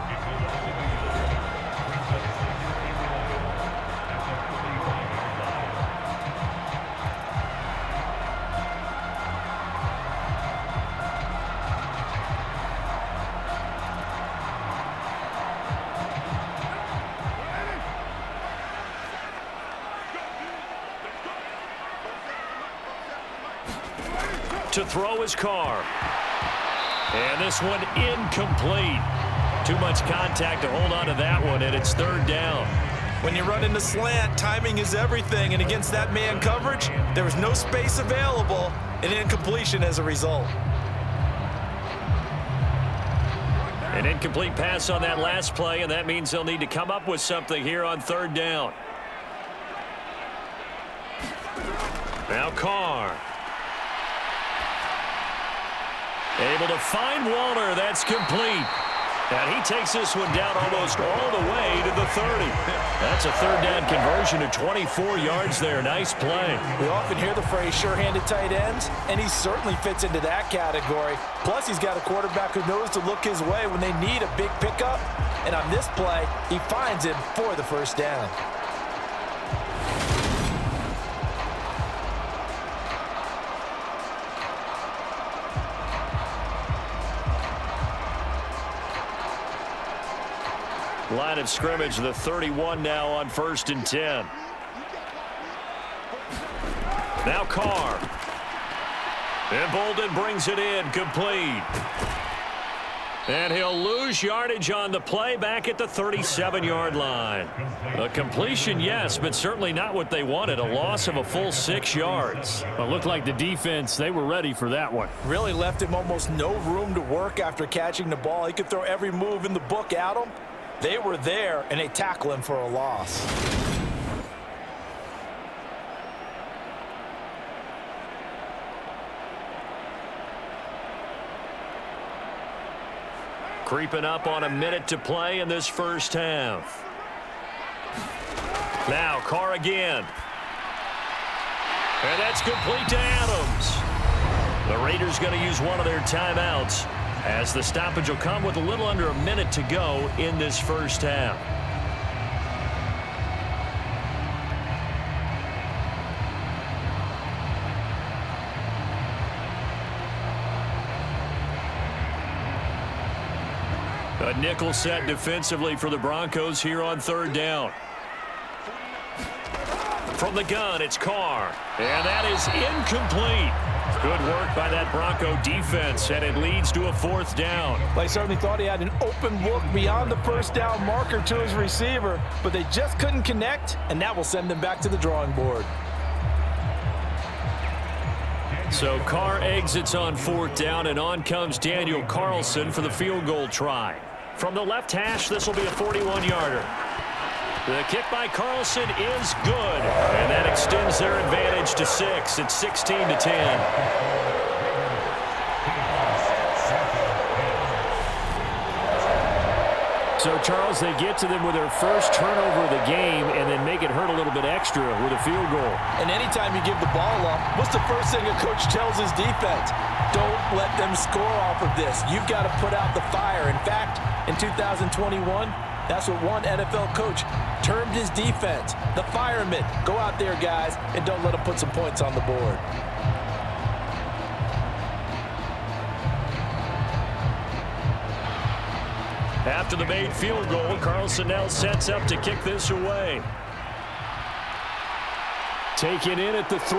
To throw his car. And this one incomplete. Too much contact to hold on to that one, and it's 3rd down. When you run in the slant, timing is everything, and against that man coverage, there was no space available, and incompletion as a result. An incomplete pass on that last play, and that means they'll need to come up with something here on 3rd down. Now Carr. Able to find Walter. That's complete. And he takes this one down almost all the way to the 30. That's a 3rd down conversion to 24 yards there. Nice play. We often hear the phrase sure-handed tight ends, and he certainly fits into that category. Plus, he's got a quarterback who knows to look his way when they need a big pickup. And on this play, he finds him for the 1st down. Line of scrimmage, the 31 now on 1st and 10. Now Carr. And Bolden brings it in, complete. And he'll lose yardage on the play back at the 37-yard line. A completion, yes, but certainly not what they wanted. A loss of a full 6 yards. Well, it looked like the defense, they were ready for that one. Really left him almost no room to work after catching the ball. He could throw every move in the book at him. They were there, and they tackle him for a loss. Creeping up on a minute to play in this 1st half. Now Carr again. And that's complete to Adams. The Raiders going to use one of their timeouts, as the stoppage will come with a little under a minute to go in this 1st half. A nickel set defensively for the Broncos here on 3rd down. From the gun, it's Carr. And that is incomplete. Good work by that Bronco defense, and it leads to a 4th down. They certainly thought he had an open look beyond the 1st down marker to his receiver, but they just couldn't connect, and that will send them back to the drawing board. So Carr exits on 4th down, and on comes Daniel Carlson for the field goal try. From the left hash, this will be a 41-yarder. The kick by Carlson is good, and that extends their advantage to 6. It's 16-10. So, Charles, they get to them with their first turnover of the game and then make it hurt a little bit extra with a field goal. And anytime you give the ball up, what's the first thing a coach tells his defense? Don't let them score off of this. You've got to put out the fire. In fact, in 2021, that's what one NFL coach termed his defense, the firemen. Go out there, guys, and don't let them put some points on the board. After the made field goal, Carlson now sets up to kick this away. Taken in at the 3.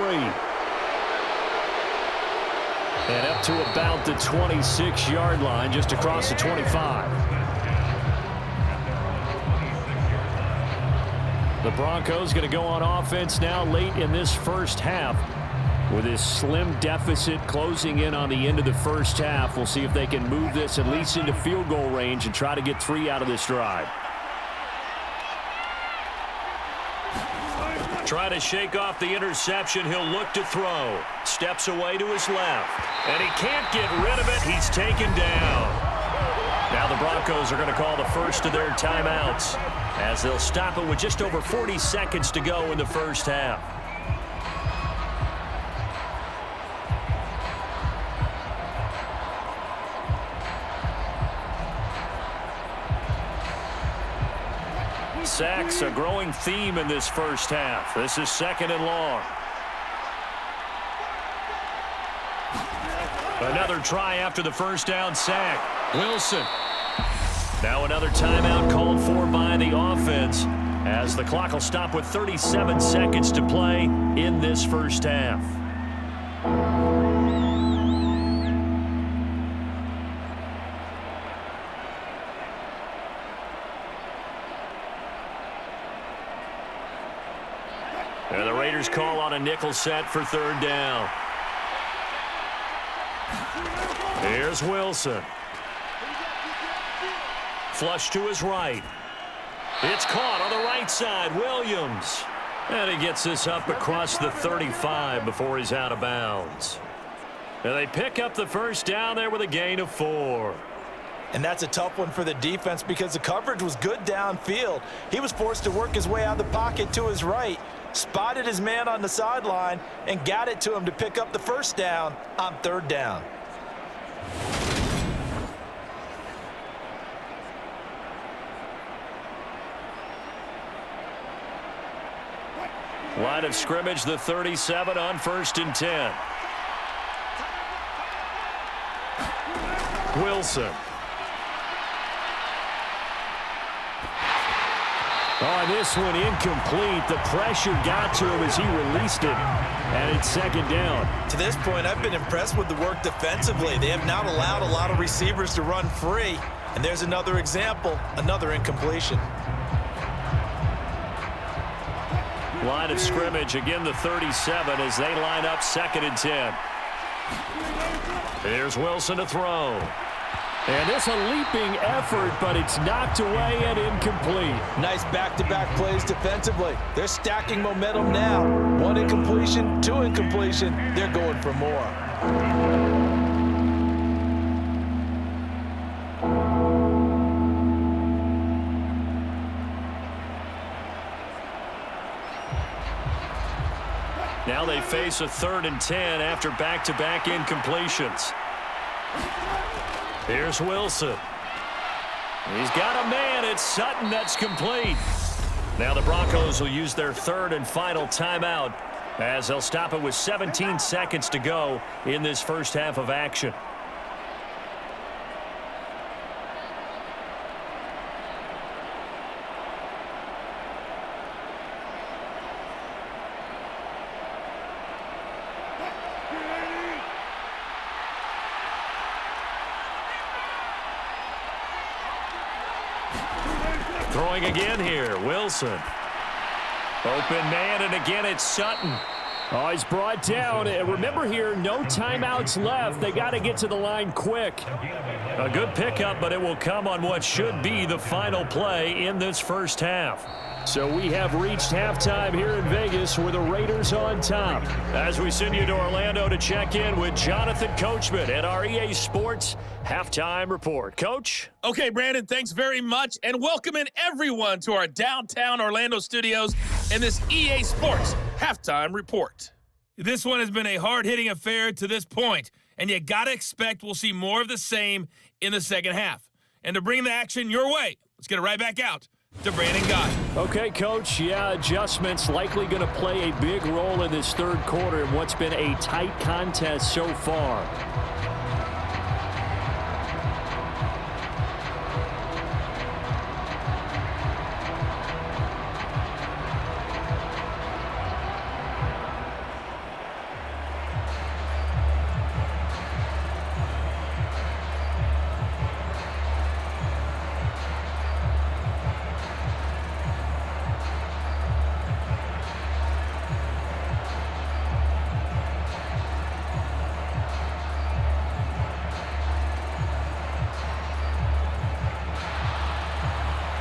And up to about the 26-yard line, just across the 25. The Broncos going to go on offense now late in this first half. With this slim deficit closing in on the end of the first half, we'll see if they can move this at least into field goal range and try to get 3 out of this drive. Try to shake off the interception. He'll look to throw. Steps away to his left. And he can't get rid of it. He's taken down. Now the Broncos are going to call the first of their timeouts as they'll stop it with just over 40 seconds to go in the first half. Sacks, a growing theme in this first half. This is 2nd and long. Another try after the first down sack. Wilson. Now another timeout called for by the offense as the clock will stop with 37 seconds to play in this first half. And the Raiders call on a nickel set for 3rd down. Here's Wilson. Flush to his right. It's caught on the right side. Williams. And he gets this up across the 35 before he's out of bounds. And they pick up the first down there with a gain of 4. And that's a tough one for the defense because the coverage was good downfield. He was forced to work his way out of the pocket to his right, spotted his man on the sideline, and got it to him to pick up the first down on 3rd down. Line of scrimmage, the 37 on 1st and 10. Wilson. Oh, this one incomplete. The pressure got to him as he released it. And it's 2nd down. To this point, I've been impressed with the work defensively. They have not allowed a lot of receivers to run free. And there's another example, another incompletion. Line of scrimmage, again the 37 as they line up 2nd and 10. Here's Wilson to throw. And it's a leaping effort, but it's knocked away and incomplete. Nice back-to-back plays defensively. They're stacking momentum now. 1 incompletion, 2 incompletion. They're going for more. Now they face a 3rd and 10 after back-to-back incompletions. Here's Wilson. He's got a man. It's Sutton. That's complete. Now the Broncos will use their 3rd and final timeout as they'll stop it with 17 seconds to go in this first half of action. Throwing again here, Wilson. Open man, and again it's Sutton. Oh, he's brought down. And remember here, no timeouts left. They got to get to the line quick. A good pickup, but it will come on what should be the final play in this first half. So we have reached halftime here in Vegas with the Raiders on top. As we send you to Orlando to check in with Jonathan Coachman at our EA Sports Halftime Report. Coach? Okay, Brandon, thanks very much, and welcome in everyone to our downtown Orlando studios and this EA Sports Halftime Report. This one has been a hard-hitting affair to this point, and you got to expect we'll see more of the same in the second half. And to bring the action your way, let's get it right back out to Brandon Gott. Okay, Coach, yeah, adjustments likely going to play a big role in this third quarter in what's been a tight contest so far.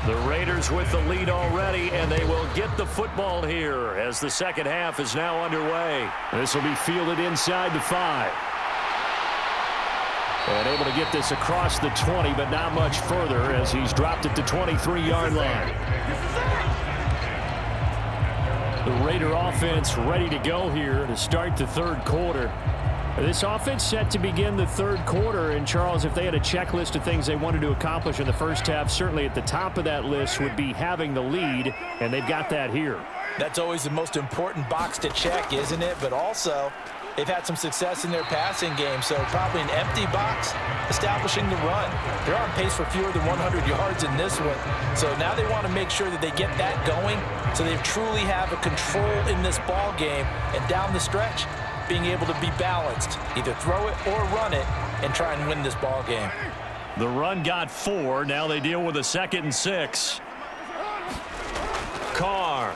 The Raiders with the lead already, and they will get the football here as the second half is now underway. This will be fielded inside the 5. And able to get this across the 20, but not much further as he's dropped it to 23-yard line. The Raider offense ready to go here to start the third quarter. This offense set to begin the third quarter, and Charles, if they had a checklist of things they wanted to accomplish in the first half, certainly at the top of that list would be having the lead, and they've got that here. That's always the most important box to check, isn't it? But also, they've had some success in their passing game, so probably an empty box, establishing the run. They're on pace for fewer than 100 yards in this one, so now they want to make sure that they get that going so they truly have a control in this ball game, and down the stretch, being able to be balanced, either throw it or run it, and try and win this ball game. The run got 4. Now they deal with a 2nd and 6. Carr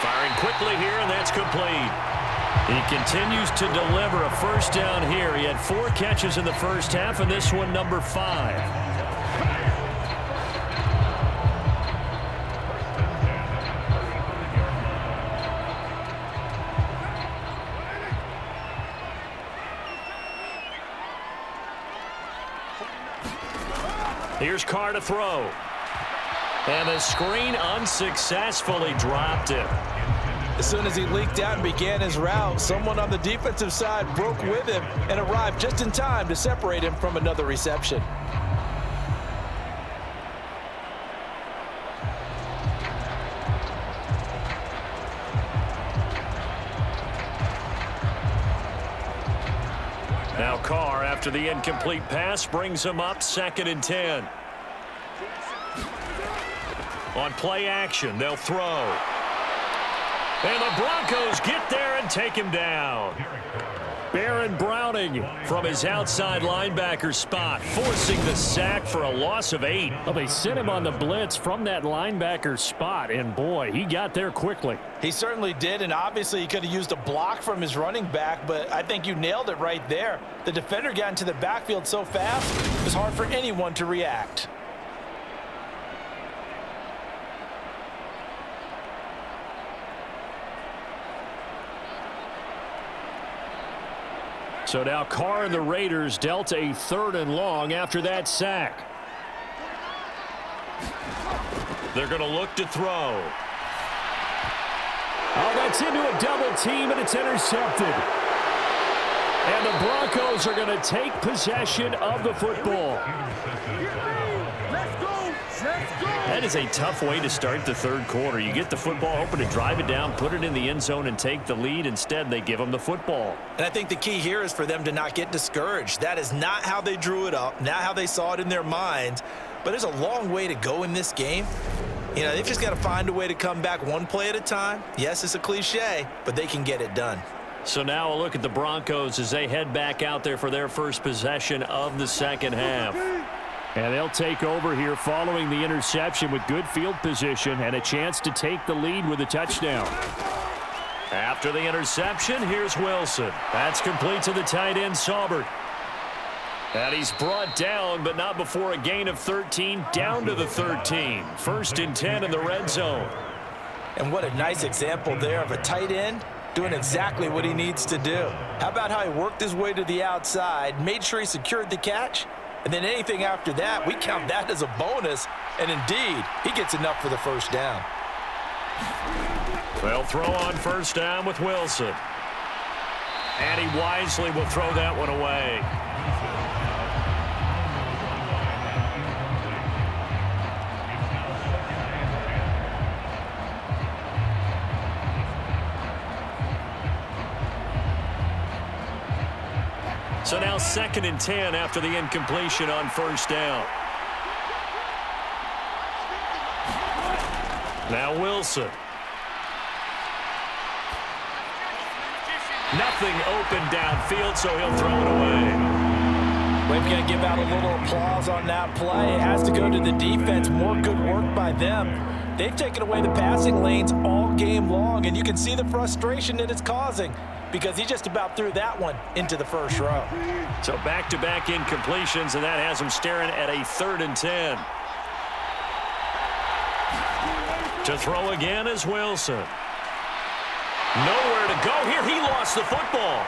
firing quickly here, and that's complete. He continues to deliver a first down here. He had 4 catches in the first half, and this one number 5. Here's Carr to throw. And the screen unsuccessfully dropped him. As soon as he leaked out and began his route, someone on the defensive side broke with him and arrived just in time to separate him from another reception. Now Carr, after the incomplete pass, brings him up 2nd and 10. On play action, they'll throw. And the Broncos get there and take him down. Baron Browning from his outside linebacker spot, forcing the sack for a loss of 8. Well, they sent him on the blitz from that linebacker spot, and boy, he got there quickly. He certainly did, and obviously he could have used a block from his running back, but I think you nailed it right there. The defender got into the backfield so fast, it was hard for anyone to react. So now Carr and the Raiders dealt a 3rd and long after that sack. They're going to look to throw. Oh, that's into a double team, and it's intercepted. And the Broncos are going to take possession of the football. That is a tough way to start the third quarter. You get the football, hoping to drive it down, put it in the end zone, and take the lead. Instead, they give them the football. And I think the key here is for them to not get discouraged. That is not how they drew it up, not how they saw it in their minds. But there's a long way to go in this game. You know, they've just got to find a way to come back one play at a time. Yes, it's a cliche, but they can get it done. So now a look at the Broncos as they head back out there for their first possession of the second half. And they'll take over here following the interception with good field position and a chance to take the lead with a touchdown. After the interception, here's Wilson. That's complete to the tight end, Saubert. And he's brought down, but not before a gain of 13, down to the 13. 1st and 10 in the red zone. And what a nice example there of a tight end doing exactly what he needs to do. How about how he worked his way to the outside, made sure he secured the catch, and then anything after that, we count that as a bonus. And indeed, he gets enough for the first down. They'll throw on first down with Wilson. And he wisely will throw that one away. So now 2nd and 10 after the incompletion on first down. Now Wilson. Nothing open downfield, so he'll throw it away. We're going to give out a little applause on that play. It has to go to the defense. More good work by them. They've taken away the passing lanes all game long, and you can see the frustration that it's causing because he just about threw that one into the first row. So back-to-back incompletions, and that has him staring at a 3rd and 10. To throw again is Wilson. Nowhere to go here. He lost the football.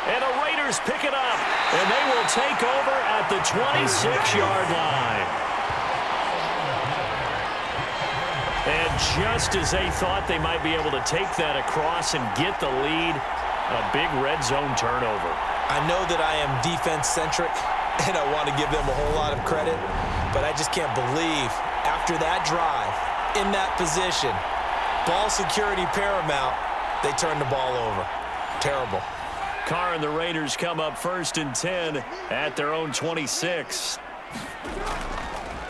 And the Raiders pick it up. And they will take over at the 26-yard line. And just as they thought they might be able to take that across and get the lead, a big red zone turnover. I know that I am defense-centric, and I want to give them a whole lot of credit, but I just can't believe after that drive, in that position, ball security paramount, they turn the ball over. Terrible. Carr and the Raiders come up 1st and 10 at their own 26.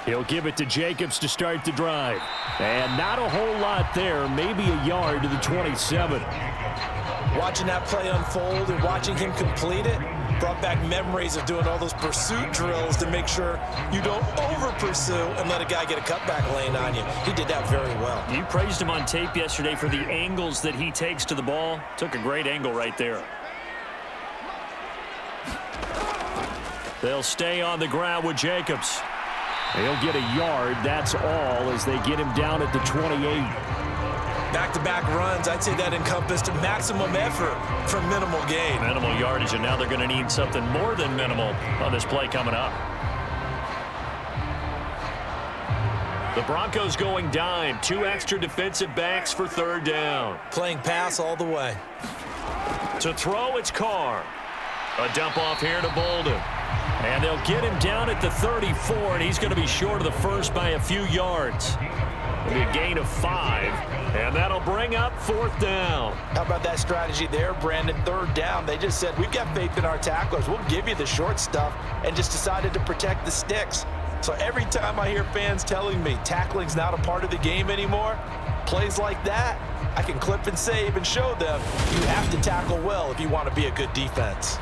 He'll give it to Jacobs to start the drive. And not a whole lot there, maybe a yard to the 27. Watching that play unfold and watching him complete it brought back memories of doing all those pursuit drills to make sure you don't over-pursue and let a guy get a cutback lane on you. He did that very well. You praised him on tape yesterday for the angles that he takes to the ball. Took a great angle right there. They'll stay on the ground with Jacobs. He'll get a yard, that's all, as they get him down at the 28. Back-to-back runs, I'd say that encompassed maximum effort for minimal gain. Minimal yardage, and now they're going to need something more than minimal on this play coming up. The Broncos going dime. 2 extra defensive backs for 3rd down. Playing pass all the way. To throw, it's Carr. A dump off here to Bolden. And they'll get him down at the 34, and he's going to be short of the first by a few yards. It'll be a gain of 5, and that'll bring up 4th down. How about that strategy there, Brandon? 3rd down, they just said, we've got faith in our tacklers. We'll give you the short stuff, and just decided to protect the sticks. So every time I hear fans telling me tackling's not a part of the game anymore, plays like that, I can clip and save and show them you have to tackle well if you want to be a good defense.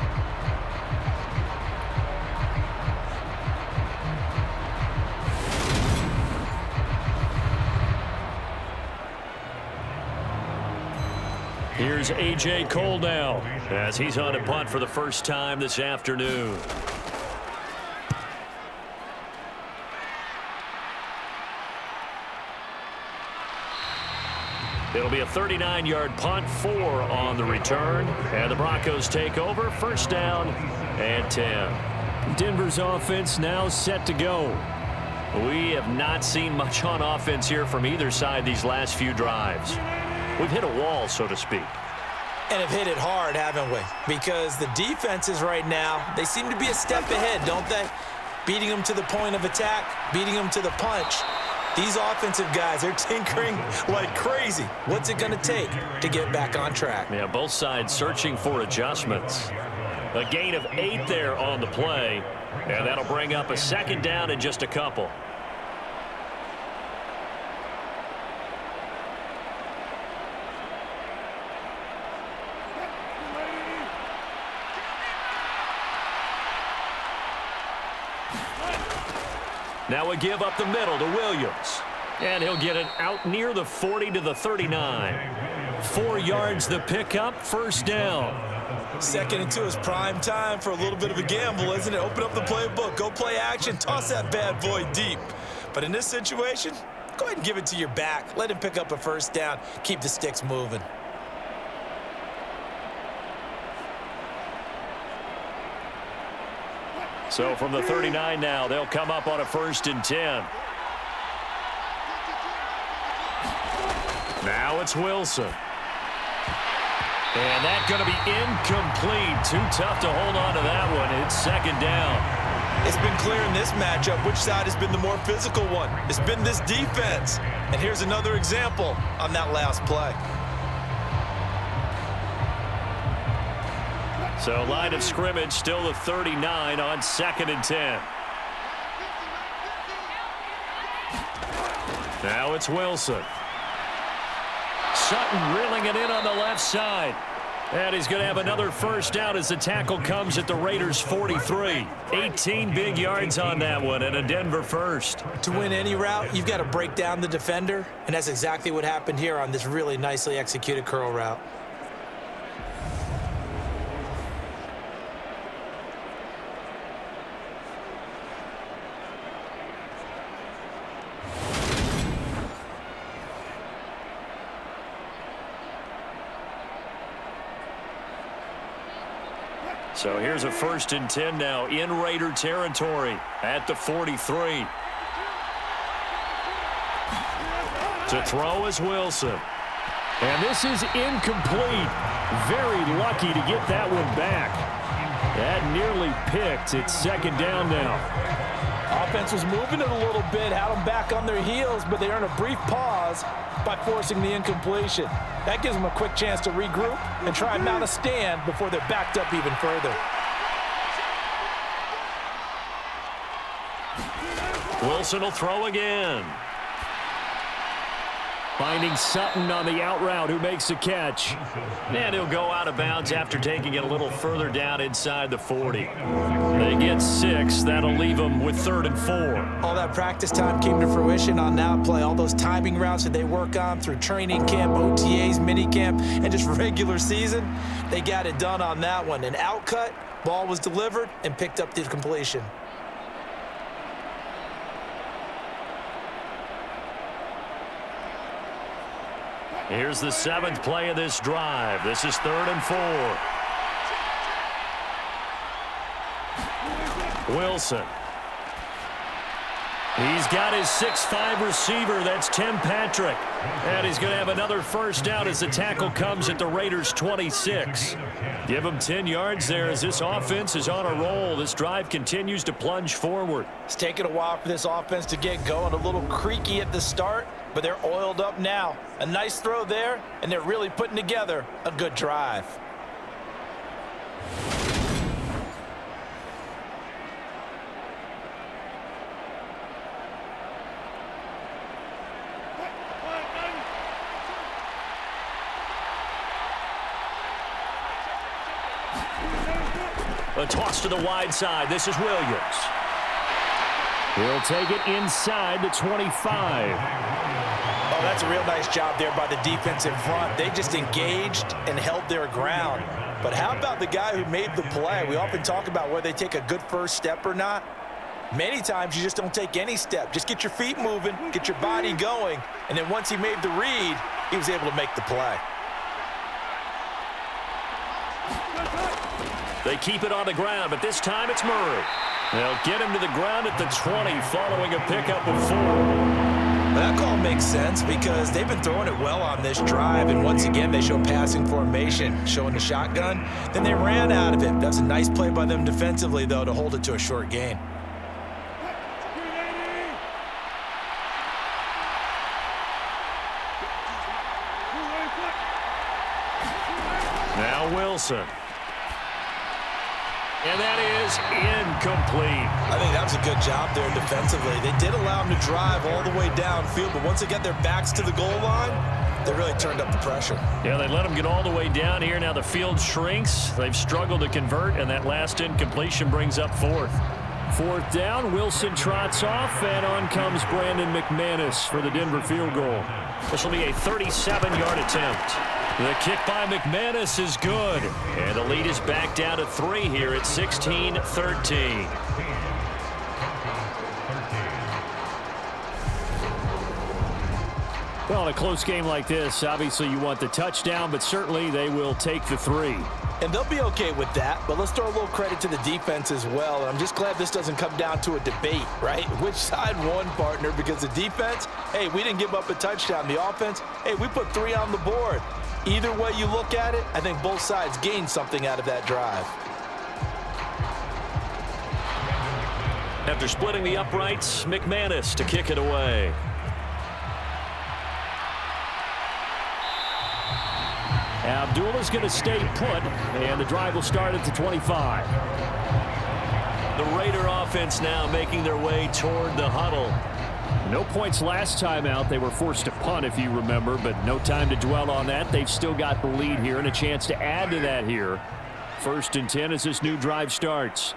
Here's A.J. Cole now as he's on a punt for the first time this afternoon. It'll be a 39-yard punt, 4 on the return, and the Broncos take over, 1st down and 10. Denver's offense now set to go. We have not seen much on offense here from either side these last few drives. We've hit a wall, so to speak. And have hit it hard, haven't we? Because the defenses right now, they seem to be a step ahead, don't they? Beating them to the point of attack, beating them to the punch. These offensive guys, they're tinkering like crazy. What's it going to take to get back on track? Yeah, both sides searching for adjustments. A gain of 8 there on the play, and that'll bring up a 2nd down in just a couple. Now a give up the middle to Williams. And he'll get it out near the 40 to the 39. 4 yards the pickup, 1st down. 2nd and 2 is prime time for a little bit of a gamble, isn't it? Open up the playbook, go play action, toss that bad boy deep. But in this situation, go ahead and give it to your back. Let him pick up a 1st down, keep the sticks moving. So from the 39 now, they'll come up on a 1st and 10. Now it's Wilson. And that's going to be incomplete. Too tough to hold on to that one. It's second down. It's been clear in this matchup which side has been the more physical one. It's been this defense. And here's another example on that last play. So line of scrimmage still the 39 on 2nd and 10. Now it's Wilson. Sutton reeling it in on the left side. And he's going to have another first down as the tackle comes at the Raiders' 43. 18 big yards on that one and a Denver first. To win any route, you've got to break down the defender, and that's exactly what happened here on this really nicely executed curl route. So here's a 1st and 10 now in Raider territory at the 43. To throw is Wilson. And this is incomplete. Very lucky to get that one back. That nearly picked. It's 2nd down now. Offense was moving it a little bit, had them back on their heels, but they earned a brief pause by forcing the incompletion. That gives them a quick chance to regroup and try and mount a stand before they're backed up even further. Wilson will throw again. Finding Sutton on the out route, who makes the catch. And he'll go out of bounds after taking it a little further down inside the 40. They get 6. That'll leave them with 3rd and 4. All that practice time came to fruition on that play. All those timing routes that they work on through training camp, OTAs, minicamp, and just regular season, they got it done on that one. An out cut, ball was delivered, and picked up the completion. Here's the 7th play of this drive. This is 3rd and 4. Wilson. He's got his 6'5" receiver. That's Tim Patrick. And he's going to have another first down as the tackle comes at the Raiders' 26. Give him 10 yards there as this offense is on a roll. This drive continues to plunge forward. It's taken a while for this offense to get going. A little creaky at the start, but they're oiled up now. A nice throw there, and they're really putting together a good drive. A toss to the wide side. This is Williams. He'll take it inside the 25. Oh, that's a real nice job there by the defense in front. They just engaged and held their ground. But how about the guy who made the play? We often talk about whether they take a good first step or not. Many times you just don't take any step. Just get your feet moving, get your body going, and then once he made the read, he was able to make the play. They keep it on the ground, but this time it's Murray. They'll get him to the ground at the 20 following a pickup of 4. That call makes sense because they've been throwing it well on this drive, and once again they show passing formation, showing the shotgun. Then they ran out of it. That's a nice play by them defensively, though, to hold it to a short gain. Now Wilson. And that is incomplete. I think that was a good job there defensively. They did allow them to drive all the way downfield, but once they got their backs to the goal line, they really turned up the pressure. Yeah, they let them get all the way down here. Now the field shrinks. They've struggled to convert, and that last incompletion brings up 4th. 4th down, Wilson trots off, and on comes Brandon McManus for the Denver field goal. This will be a 37-yard attempt. The kick by McManus is good. And the lead is back down to 3 here at 16-13. Well, in a close game like this, obviously you want the touchdown, but certainly they will take the 3. And they'll be okay with that, but let's throw a little credit to the defense as well. And I'm just glad this doesn't come down to a debate, right? Which side won, partner? Because the defense, hey, we didn't give up a touchdown. The offense, hey, we put 3 on the board. Either way you look at it, I think both sides gained something out of that drive. After splitting the uprights, McManus to kick it away. Abdullah's going to stay put, and the drive will start at the 25. The Raider offense now making their way toward the huddle. No points last time out. They were forced to punt, if you remember, but no time to dwell on that. They've still got the lead here and a chance to add to that here. 1st and 10 as this new drive starts.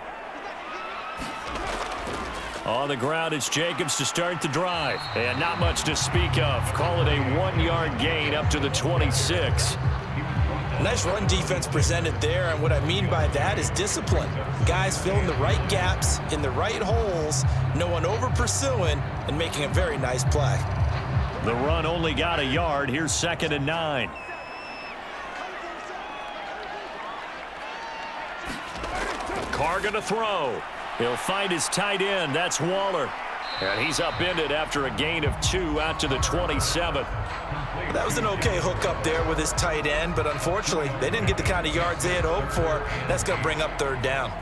On the ground, it's Jacobs to start the drive. And not much to speak of. Call it a 1-yard gain up to the 26. Nice run defense presented there, and what I mean by that is discipline. Guys filling the right gaps in the right holes, no one over pursuing, and making a very nice play. The run only got a yard. Here's 2nd and 9. Carr going to throw. He'll find his tight end. That's Waller. And he's upended after a gain of 2 out to the 27. That was an okay hook up there with his tight end, but unfortunately, they didn't get the kind of yards they had hoped for. That's going to bring up 3rd down.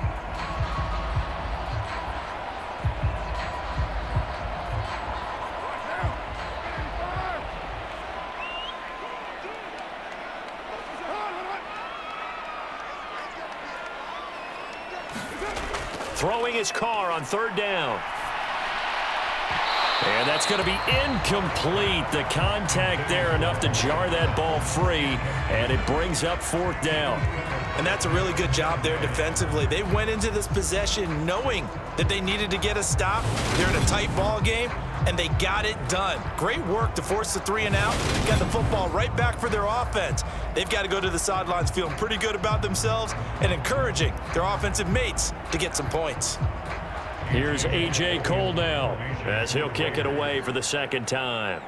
Throwing his Carr on 3rd down. And that's going to be incomplete. The contact there enough to jar that ball free, and it brings up 4th down. And that's a really good job there defensively. They went into this possession knowing that they needed to get a stop. They're in a tight ball game, and they got it done. Great work to force the 3 and out. Got the football right back for their offense. They've got to go to the sidelines feeling pretty good about themselves and encouraging their offensive mates to get some points. Here's A.J. Cole now as he'll kick it away for the 2nd time.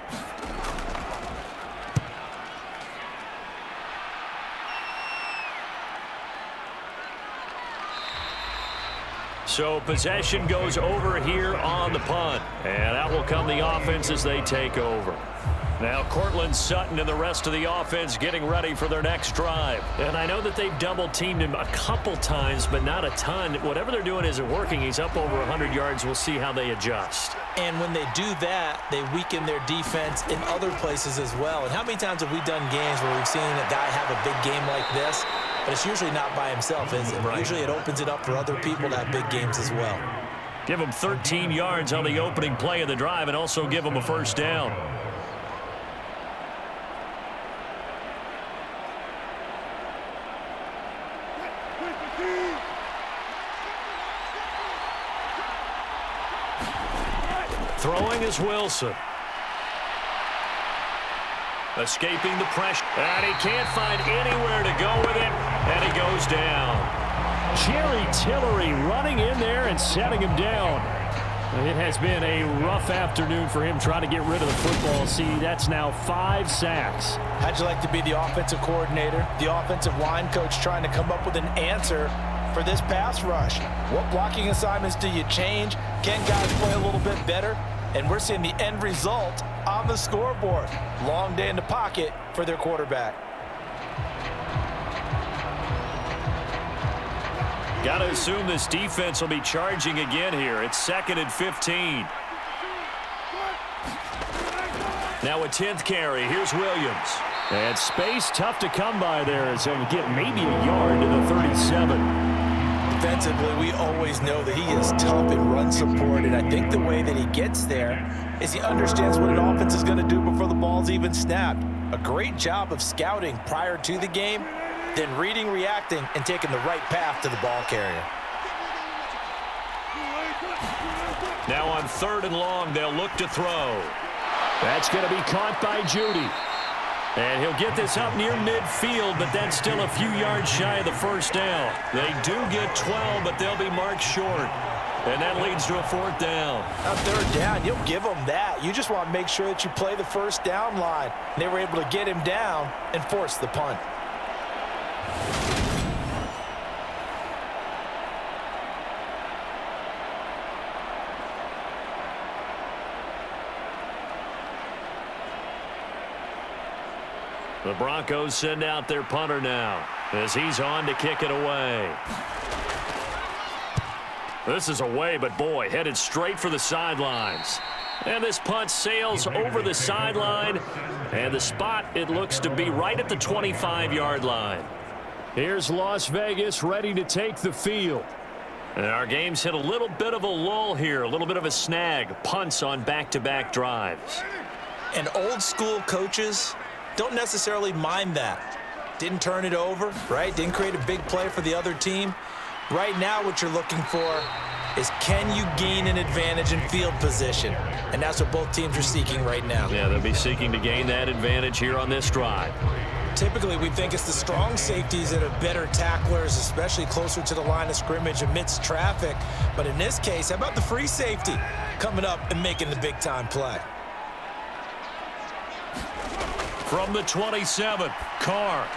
So possession goes over here on the punt. And out will come the offense as they take over. Now Cortland Sutton and the rest of the offense getting ready for their next drive. And I know that they've double-teamed him a couple times, but not a ton. Whatever they're doing isn't working. He's up over 100 yards. We'll see how they adjust. And when they do that, they weaken their defense in other places as well. And how many times have we done games where we've seen a guy have a big game like this, but it's usually not by himself, is it? Right. Usually it opens it up for other people to have big games as well. Give him 13 yards on the opening play of the drive and also give him a 1st down. Throwing is Wilson. Escaping the pressure. And he can't find anywhere to go with it. And he goes down. Jerry Tillery running in there and setting him down. It has been a rough afternoon for him trying to get rid of the football. See, that's now 5 sacks. How'd you like to be the offensive coordinator, the offensive line coach trying to come up with an answer for this pass rush? What blocking assignments do you change? Can guys play a little bit better? And we're seeing the end result on the scoreboard. Long day in the pocket for their quarterback. Got to assume this defense will be charging again here. It's 2nd and 15. Now a 10th carry. Here's Williams. And space tough to come by there as he'll get maybe a yard to the 37. Defensively, we always know that he is tough in run support, and I think the way that he gets there is he understands what an offense is going to do before the ball's even snapped. A great job of scouting prior to the game, then reading, reacting, and taking the right path to the ball carrier. Now on 3rd and long, they'll look to throw. That's going to be caught by Judy. And he'll get this up near midfield, but that's still a few yards shy of the 1st down. They do get 12, but they'll be marked short. And that leads to a 4th down. On 3rd down, you'll give them that. You just want to make sure that you play the 1st down line. They were able to get him down and force the punt. The Broncos send out their punter now as he's on to kick it away. This is away, but boy, headed straight for the sidelines. And this punt sails over the sideline, and the spot, it looks to be right at the 25-yard line. Here's Las Vegas ready to take the field. And our game's hit a little bit of a lull here, a little bit of a snag. Punts on back-to-back drives. And old school coaches don't necessarily mind that. Didn't turn it over, right? Didn't create a big play for the other team. Right now what you're looking for is, can you gain an advantage in field position? And that's what both teams are seeking right now. Yeah, they'll be seeking to gain that advantage here on this drive. Typically, we think it's the strong safeties that are better tacklers, especially closer to the line of scrimmage amidst traffic. But in this case, how about the free safety coming up and making the big-time play? From the 27, Carr.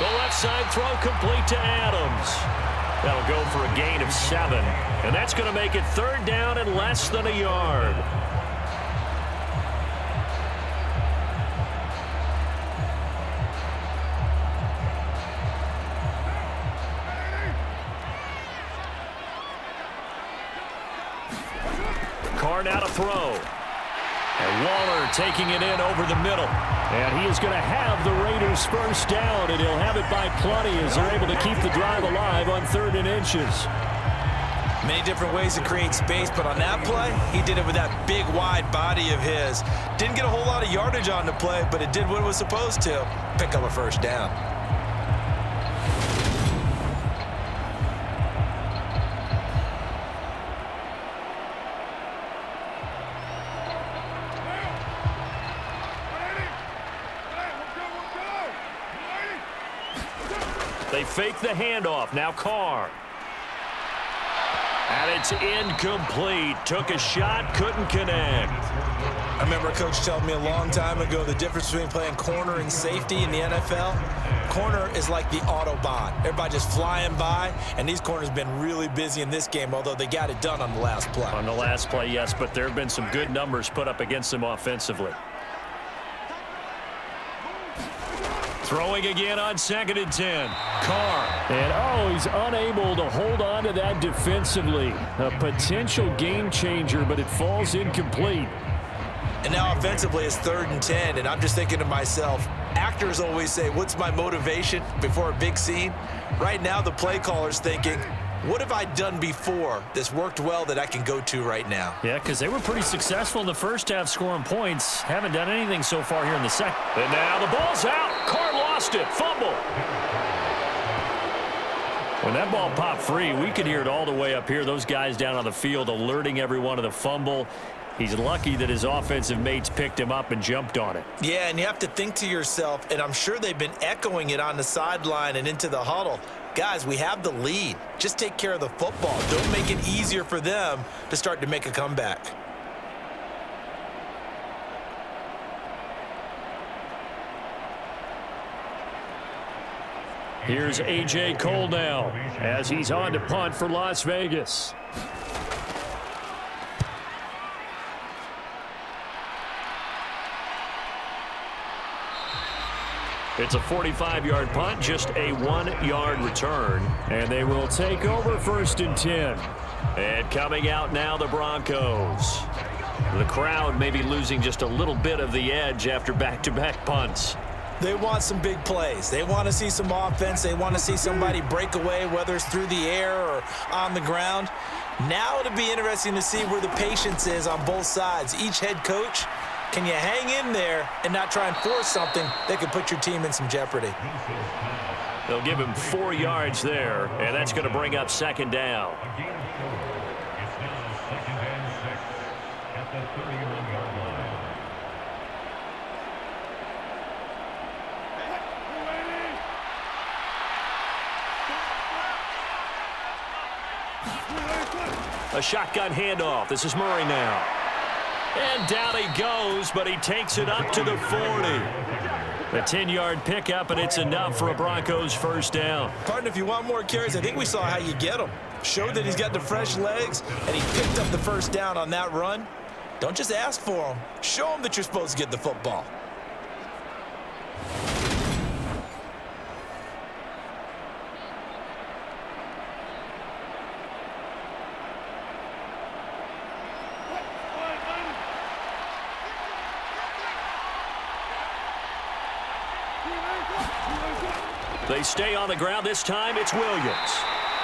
The left side throw complete to Adams. That'll go for a gain of 7. And that's going to make it third down and less than a yard. Carr now to throw. And Waller taking it in over the middle. And he is going to have the Raiders first down, and he'll have it by plenty as they're able to keep the drive alive on 3rd and inches. Many different ways to create space, but on that play, he did it with that big, wide body of his. Didn't get a whole lot of yardage on the play, but it did what it was supposed to. Pick up a first down. They fake the handoff. Now Carr. And it's incomplete. Took a shot, couldn't connect. I remember a coach telling me a long time ago the difference between playing corner and safety in the NFL. Corner is like the Autobahn. Everybody just flying by, and these corners have been really busy in this game, although they got it done on the last play. On the last play, yes, but there have been some good numbers put up against them offensively. Throwing again on 2nd and 10. Carr. And he's unable to hold on to that defensively. A potential game changer, but it falls incomplete. And now offensively it's 3rd and 10, and I'm just thinking to myself, actors always say, what's my motivation before a big scene? Right now the play caller's thinking, what have I done before that's worked well that I can go to right now? Yeah, because they were pretty successful in the first half scoring points. Haven't done anything so far here in the second. And now the ball's out. Carr lost it. Fumble. When that ball popped free, we could hear it all the way up here. Those guys down on the field alerting everyone of the fumble. He's lucky that his offensive mates picked him up and jumped on it. Yeah, and you have to think to yourself, and I'm sure they've been echoing it on the sideline and into the huddle. Guys, we have the lead. Just take care of the football. Don't make it easier for them to start to make a comeback. Here's A.J. Cole now as he's on to punt for Las Vegas. It's a 45-yard punt, just a 1-yard return. And they will take over 1st and 10. And coming out now, the Broncos. The crowd may be losing just a little bit of the edge after back-to-back punts. They want some big plays. They want to see some offense. They want to see somebody break away, whether it's through the air or on the ground. Now it'll be interesting to see where the patience is on both sides. Each head coach, can you hang in there and not try and force something that could put your team in some jeopardy? They'll give him 4 yards there, and that's going to bring up 2nd down. A shotgun handoff. This is Murray now. And down he goes, but he takes it up to the 40. A 10-yard pickup, and it's enough for a Broncos first down. Partner, if you want more carries, I think we saw how you get them. Showed that he's got the fresh legs, and he picked up the first down on that run. Don't just ask for them. Show them that you're supposed to get the football. They stay on the ground. This time it's Williams.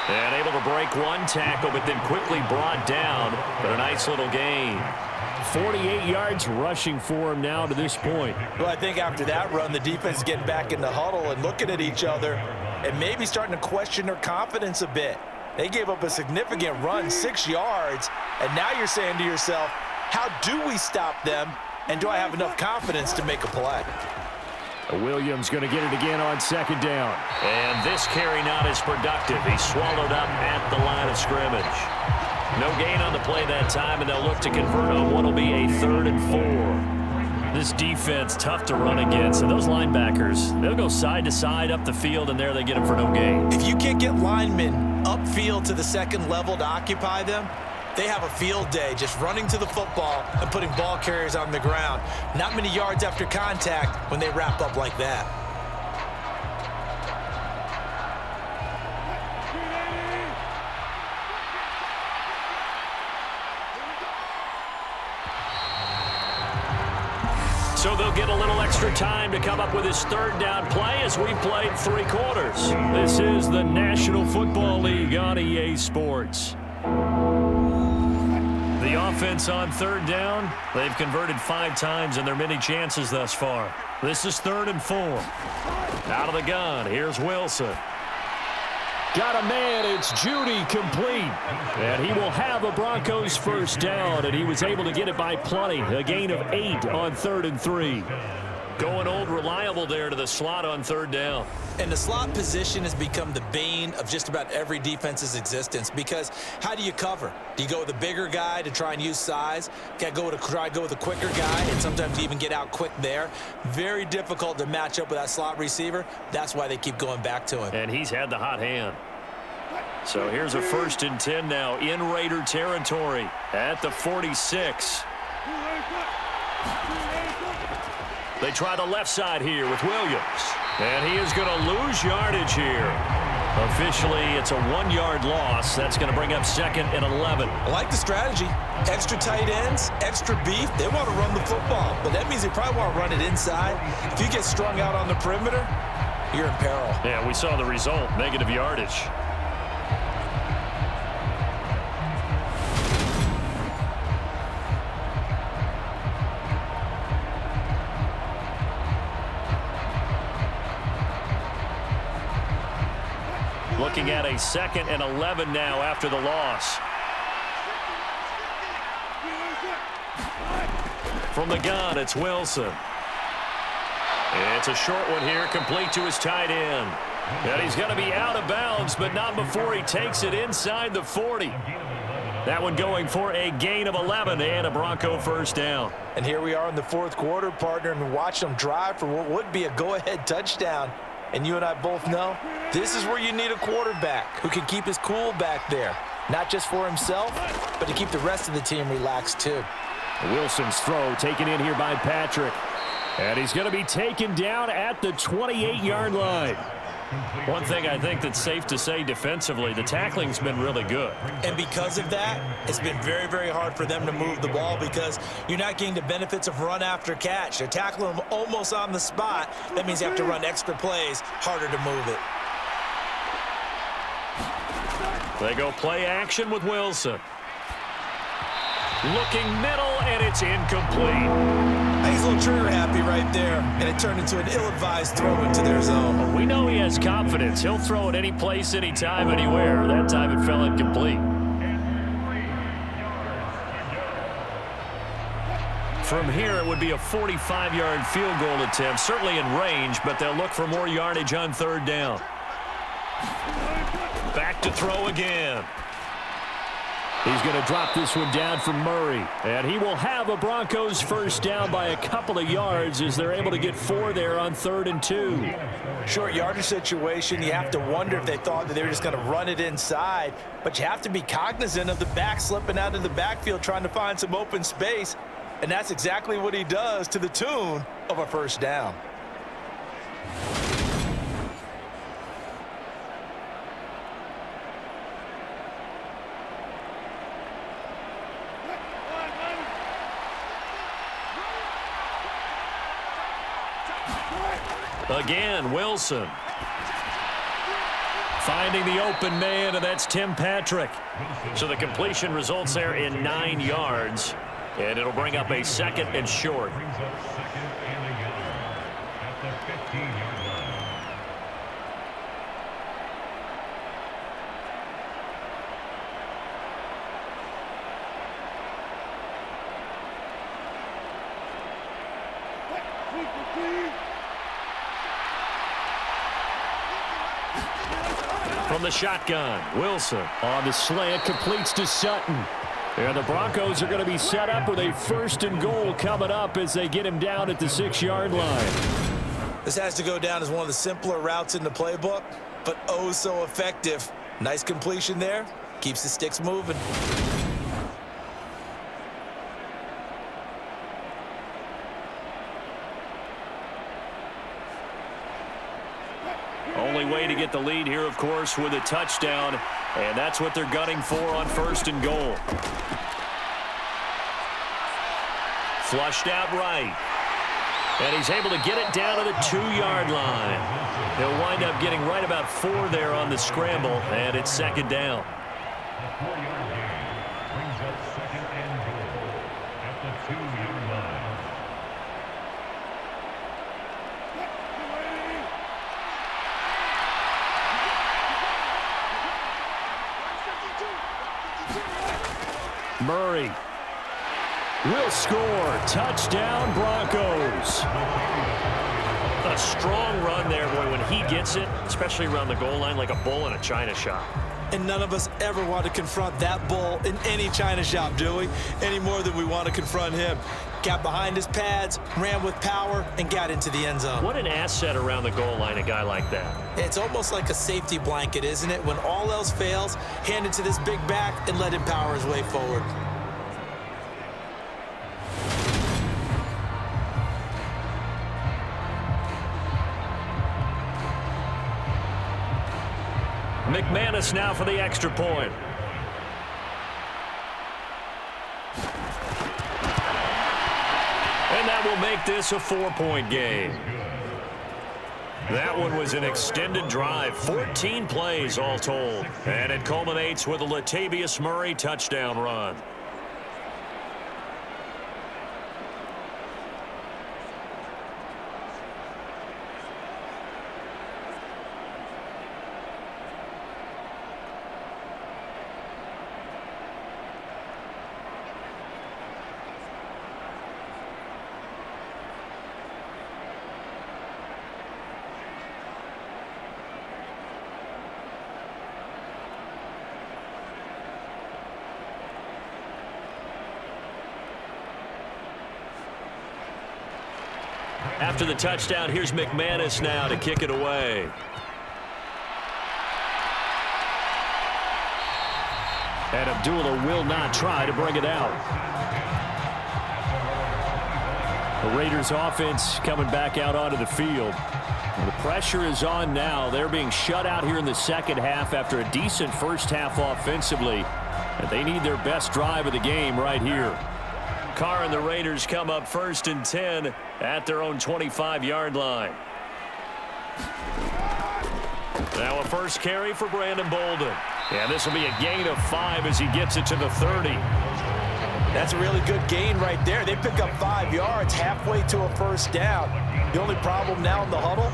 And able to break one tackle, but then quickly brought down. But a nice little gain. 48 yards rushing for him now to this point. Well, I think after that run, the defense is getting back in the huddle and looking at each other and maybe starting to question their confidence a bit. They gave up a significant run, 6 yards, and now you're saying to yourself, how do we stop them, and do I have enough confidence to make a play? Williams going to get it again on second down. And this carry not as productive. He's swallowed up at the line of scrimmage. No gain on the play that time, and they'll look to convert on what will be a 3rd and 4. This defense, tough to run against. And those linebackers, they'll go side to side up the field, and there they get them for no gain. If you can't get linemen upfield to the second level to occupy them, they have a field day just running to the football and putting ball carriers on the ground. Not many yards after contact when they wrap up like that. So they'll get a little extra time to come up with his 3rd down play as we played 3 quarters. This is the National Football League on EA Sports. The offense on 3rd down, they've converted 5 times in their many chances thus far. This is 3rd and 4. Out of the gun, here's Wilson. Got a man, it's Judy, complete. And he will have a Broncos first down, and he was able to get it by plenty. A gain of 8 on 3rd and 3. Going old reliable there to the slot on 3rd down. And the slot position has become the bane of just about every defense's existence, because how do you cover? Do you go with a bigger guy to try and use size? Got to try to go with a quicker guy, and sometimes you even get out quick there. Very difficult to match up with that slot receiver. That's why they keep going back to him. And he's had the hot hand. So here's a 1st and 10 now in Raider territory at the 46. They try the left side here with Williams. And he is going to lose yardage here. Officially, it's a 1-yard loss. That's going to bring up 2nd and 11. I like the strategy. Extra tight ends, extra beef. They want to run the football, but that means they probably want to run it inside. If you get strung out on the perimeter, you're in peril. Yeah, we saw the result, negative yardage. Looking at a 2nd and 11 now after the loss. From the gun, it's Wilson. It's a short one here, complete to his tight end. And he's going to be out of bounds, but not before he takes it inside the 40. That one going for a gain of 11 and a Bronco first down. And here we are in the 4th quarter, partner, and watch them drive for what would be a go-ahead touchdown. And you and I both know this is where you need a quarterback who can keep his cool back there. Not just for himself, but to keep the rest of the team relaxed too. Wilson's throw taken in here by Patrick. And he's going to be taken down at the 28-yard line. One thing I think that's safe to say defensively, the tackling's been really good. And because of that, it's been very, very hard for them to move the ball because you're not getting the benefits of run after catch. They're tackling them almost on the spot. That means you have to run extra plays, harder to move it. They go play action with Wilson. Looking middle, and it's incomplete. He's a little trigger happy right there, and it turned into an ill-advised throw into their zone. We know he has confidence. He'll throw it any place, anytime, anywhere. That time it fell incomplete. From here, it would be a 45-yard field goal attempt, certainly in range, but they'll look for more yardage on 3rd down. Back to throw again. He's going to drop this one down for Murray. And he will have a Broncos first down by a couple of yards as they're able to get 4 there on 3rd and 2. Short yardage situation, you have to wonder if they thought that they were just going to run it inside. But you have to be cognizant of the back slipping out of the backfield trying to find some open space. And that's exactly what he does to the tune of a first down. Again, Wilson. Finding the open man, and that's Tim Patrick. So the completion results there in 9 yards, and it'll bring up a 2nd and short. Brings up 2nd and a yard at the 15-yard line. From the shotgun, Wilson. On the slant, completes to Sutton. And the Broncos are going to be set up with a 1st and goal coming up as they get him down at the 6-yard line. This has to go down as one of the simpler routes in the playbook, but oh so effective. Nice completion there. Keeps the sticks moving. Only way to get the lead here, of course, with a touchdown, and that's what they're gunning for on 1st and goal. Flushed out right. And he's able to get it down to the 2-yard line. He'll wind up getting right about 4 there on the scramble, and it's 2nd down. A 4-yard gain brings up 2nd and goal at the 2-yard line. Murray will score. Touchdown, Broncos. A strong run there, boy, when he gets it, especially around the goal line, like a bull in a china shop. And none of us ever want to confront that bull in any china shop, do we? Any more than we want to confront him. Got behind his pads, ran with power, and got into the end zone. What an asset around the goal line, a guy like that. It's almost like a safety blanket, isn't it? When all else fails, hand it to this big back and let him power his way forward. McManus now for the extra point. And that will make this a 4-point game. That one was an extended drive, 14 plays all told. And it culminates with a Latavius Murray touchdown run. After the touchdown, here's McManus now to kick it away. And Abdullah will not try to bring it out. The Raiders offense coming back out onto the field. The pressure is on now. They're being shut out here in the 2nd half after a decent first half offensively. And they need their best drive of the game right here. Carr and the Raiders come up 1st and 10 at their own 25-yard line. Now a first carry for Brandon Bolden. And this will be a gain of 5 as he gets it to the 30. That's a really good gain right there. They pick up 5 yards halfway to a first down. The only problem now in the huddle,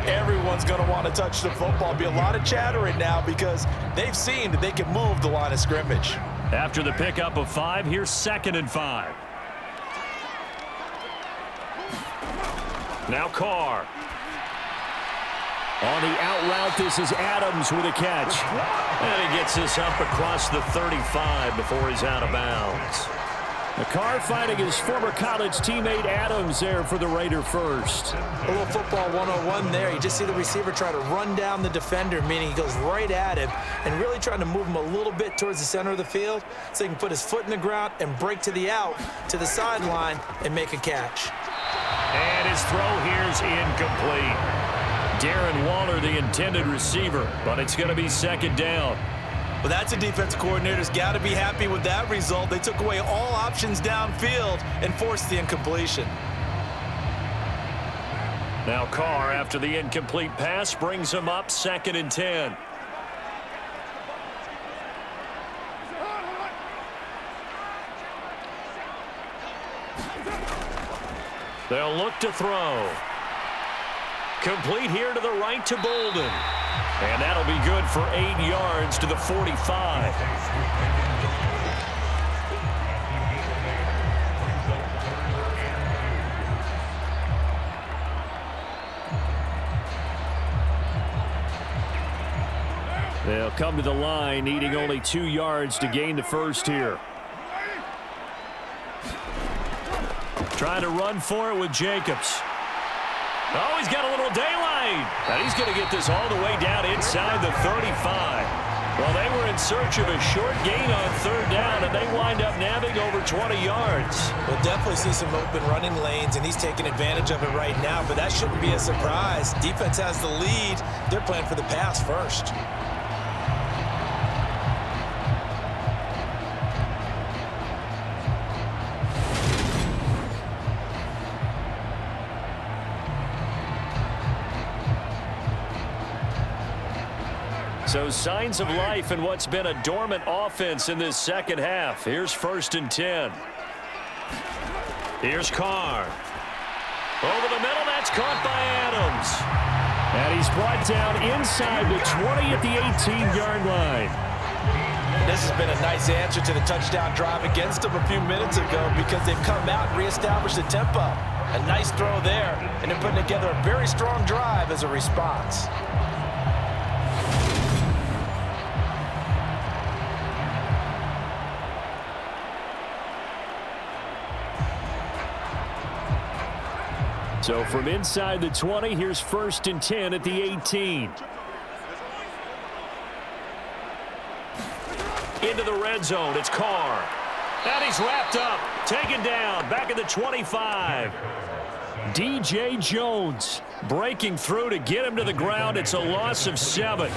everyone's going to want to touch the football. Be a lot of chattering now because they've seen that they can move the line of scrimmage. After the pickup of 5, here's 2nd and 5. Now Carr. On the out route, this is Adams with a catch. And he gets this up across the 35 before he's out of bounds. Carr finding his former college teammate Adams there for the Raider first. A little football 101 there. You just see the receiver try to run down the defender, meaning he goes right at him and really trying to move him a little bit towards the center of the field so he can put his foot in the ground and break to the out, to the sideline, and make a catch. And his throw here's incomplete. Darren Waller, the intended receiver, but it's going to be 2nd down. Well, that's a defensive coordinator's got to be happy with that result. They took away all options downfield and forced the incompletion. Now Carr, after the incomplete pass, brings him up 2nd and 10. They'll look to throw. Complete here to the right to Bolden. And that'll be good for 8 yards to the 45. They'll come to the line, needing only 2 yards to gain the first here. Trying to run for it with Jacobs. Oh, he's got a little daylight. And he's going to get this all the way down inside the 35. Well, they were in search of a short gain on 3rd down, and they wind up nabbing over 20 yards. We'll definitely see some open running lanes, and he's taking advantage of it right now, but that shouldn't be a surprise. Defense has the lead. They're playing for the pass first. So signs of life in what's been a dormant offense in this second half. Here's 1st and 10. Here's Carr. Over the middle, that's caught by Adams. And he's brought down inside the 20 at the 18-yard line. This has been a nice answer to the touchdown drive against them a few minutes ago because they've come out and reestablished the tempo. A nice throw there, and they're putting together a very strong drive as a response. So from inside the 20, here's 1st and 10 at the 18. Into the red zone, it's Carr. And he's wrapped up, taken down, back at the 25. DJ Jones breaking through to get him to the ground. It's a loss of 7.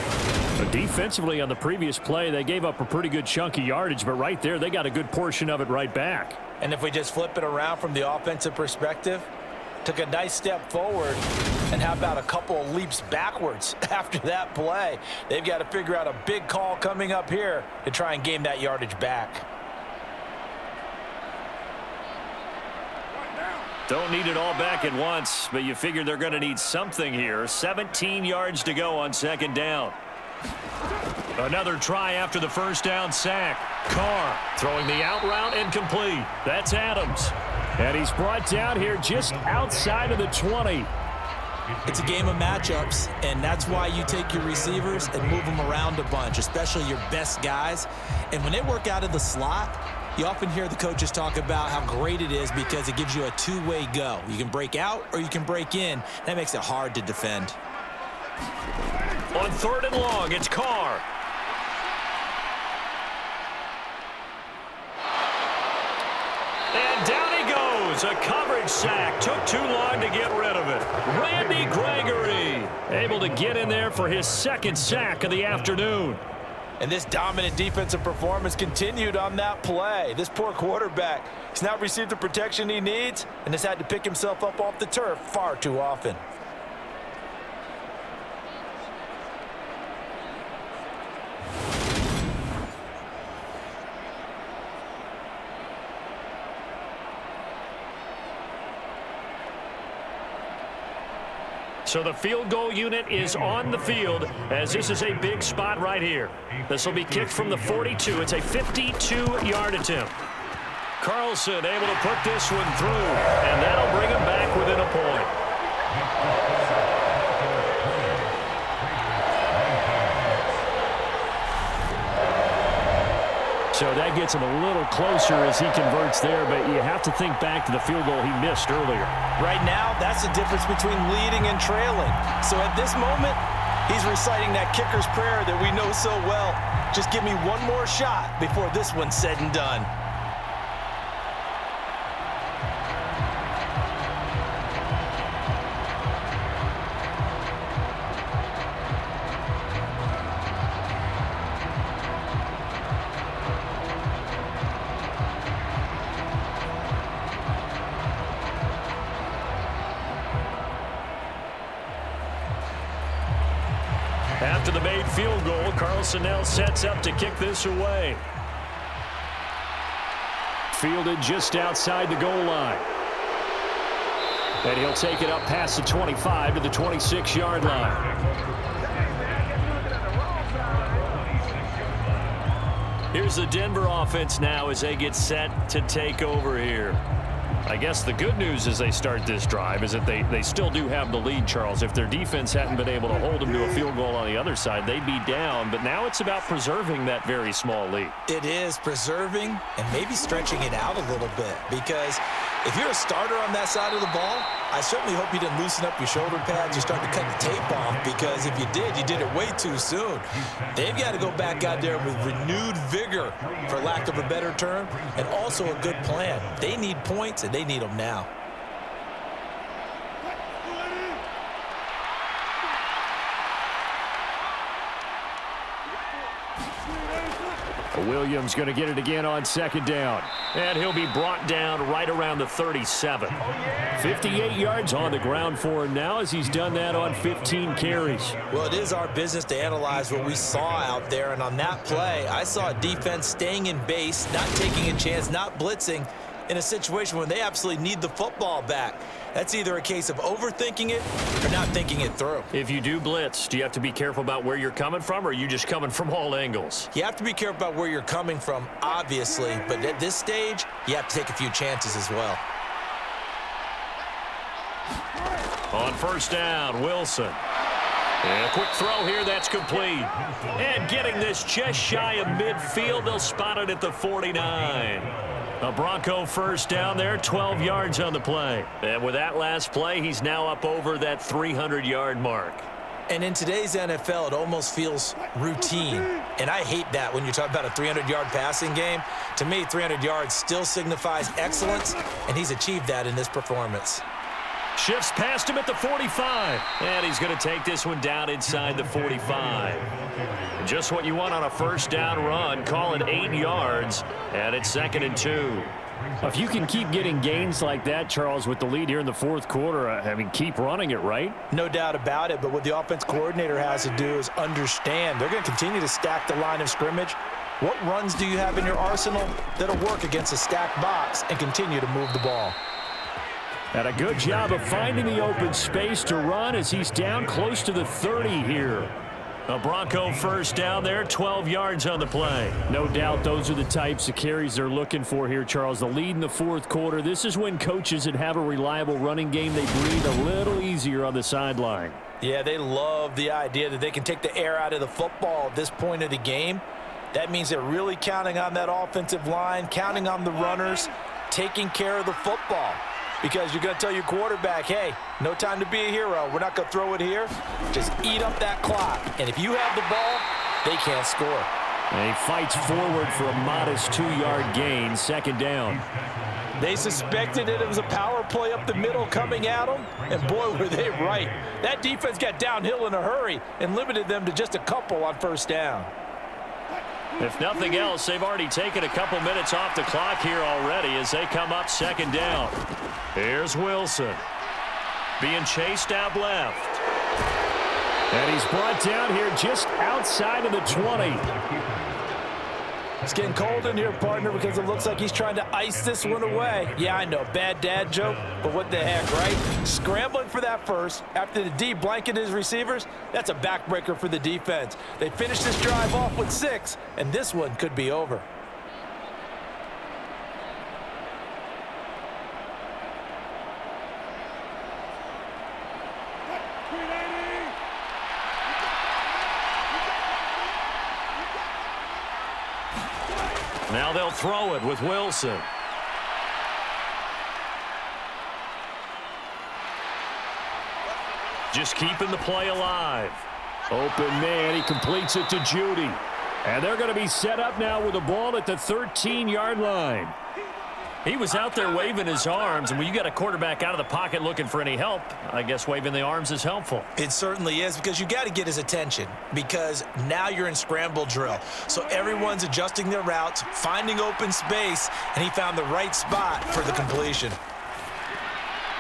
But defensively on the previous play, they gave up a pretty good chunk of yardage, but right there, they got a good portion of it right back. And if we just flip it around from the offensive perspective, took a nice step forward, and how about a couple of leaps backwards after that play? They've got to figure out a big call coming up here to try and gain that yardage back. Don't need it all back at once, but you figure they're going to need something here. 17 yards to go on 2nd down. Another try after the 1st down sack. Carr throwing the out route incomplete. That's Adams. And he's brought down here just outside of the 20. It's a game of matchups, and that's why you take your receivers and move them around a bunch, especially your best guys. And when they work out of the slot, you often hear the coaches talk about how great it is because it gives you a two-way go. You can break out or you can break in. That makes it hard to defend. On 3rd and long, it's Carr. And down he goes. A coverage sack. Took too long to get rid of it. Randy Gregory able to get in there for his 2nd sack of the afternoon. And this dominant defensive performance continued on that play. This poor quarterback, he's not received the protection he needs and has had to pick himself up off the turf far too often. So the field goal unit is on the field as this is a big spot right here. This will be kicked from the 42. It's a 52-yard attempt. Carlson able to put this one through, and that'll bring him back within a point. So that gets him a little closer as he converts there, but you have to think back to the field goal he missed earlier. Right now, that's the difference between leading and trailing. So at this moment, he's reciting that kicker's prayer that we know so well. Just give me one more shot before this one's said and done. After the made field goal, Carlson now sets up to kick this away. Fielded just outside the goal line. And he'll take it up past the 25 to the 26-yard line. Here's the Denver offense now as they get set to take over here. I guess the good news as they start this drive is that they still do have the lead, Charles. If their defense hadn't been able to hold them to a field goal on the other side, they'd be down. But now it's about preserving that very small lead. It is preserving and maybe stretching it out a little bit, because if you're a starter on that side of the ball, I certainly hope you didn't loosen up your shoulder pads. You start to cut the tape off, because if you did, you did it way too soon. They've got to go back out there with renewed vigor, for lack of a better term, and also a good plan. They need points, and they need them now. Williams going to get it again on second down. And he'll be brought down right around the 37. 58 yards on the ground for him now, as he's done that on 15 carries. Well, it is our business to analyze what we saw out there, and on that play, I saw a defense staying in base, not taking a chance, not blitzing, in a situation where they absolutely need the football back. That's either a case of overthinking it or not thinking it through. If you do blitz, do you have to be careful about where you're coming from, or are you just coming from all angles? You have to be careful about where you're coming from, obviously, but at this stage, you have to take a few chances as well. On first down, Wilson. And a quick throw here, that's complete. And getting this just shy of midfield, they'll spot it at the 49. A Bronco first down there, 12 yards on the play. And with that last play, he's now up over that 300-yard mark. And in today's NFL, it almost feels routine. And I hate that when you talk about a 300-yard passing game. To me, 300 yards still signifies excellence, and he's achieved that in this performance. Shifts past him at the 45. And he's going to take this one down inside the 45. Just what you want on a first down run. Call it 8 yards, and it's 2nd and 2. If you can keep getting gains like that, Charles, with the lead here in the fourth quarter, I mean, keep running it, right? No doubt about it, but what the offense coordinator has to do is understand they're going to continue to stack the line of scrimmage. What runs do you have in your arsenal that'll work against a stacked box and continue to move the ball? And a good job of finding the open space to run as he's down close to the 30 here. A Bronco first down there, 12 yards on the play. No doubt those are the types of carries they're looking for here, Charles. The lead in the fourth quarter. This is when coaches that have a reliable running game, they breathe a little easier on the sideline. Yeah, they love the idea that they can take the air out of the football at this point of the game. That means they're really counting on that offensive line, counting on the runners, taking care of the football. Because you're going to tell your quarterback, hey, no time to be a hero. We're not going to throw it here. Just eat up that clock. And if you have the ball, they can't score. And he fights forward for a modest 2-yard gain, 2nd down. They suspected it was a power play up the middle coming at them, and boy, were they right. That defense got downhill in a hurry and limited them to just a couple on first down. If nothing else, they've already taken a couple minutes off the clock here already as they come up 2nd down. Here's Wilson. Being chased out left. And he's brought down here just outside of the 20. It's getting cold in here, partner, because it looks like he's trying to ice this one away. Yeah, I know, bad dad joke, but what the heck, right? Scrambling for that first. After the D blanket his receivers, that's a backbreaker for the defense. They finished this drive off with 6, and this one could be over. Now they'll throw it with Wilson. Just keeping the play alive. Open man, he completes it to Judy. And they're going to be set up now with the ball at the 13-yard line. He was out there waving his arms, and when you got a quarterback out of the pocket looking for any help, I guess waving the arms is helpful. It certainly is, because you got to get his attention, because now you're in scramble drill. So everyone's adjusting their routes, finding open space, and he found the right spot for the completion.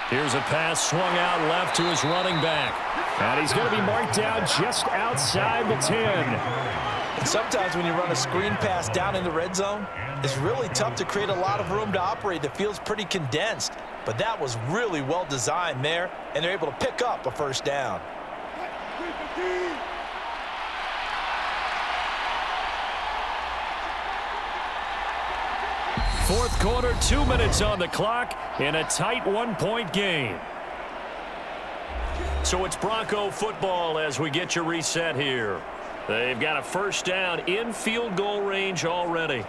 Here's a pass swung out left to his running back. And he's going to be marked down just outside the 10. Sometimes when you run a screen pass down in the red zone, it's really tough to create a lot of room to operate. The field's pretty condensed. but that was really well designed there, and they're able to pick up a first down. Fourth quarter, 2 minutes on the clock in a tight 1-point game. So it's Bronco football as we get you reset here. They've got a first down in field goal range already.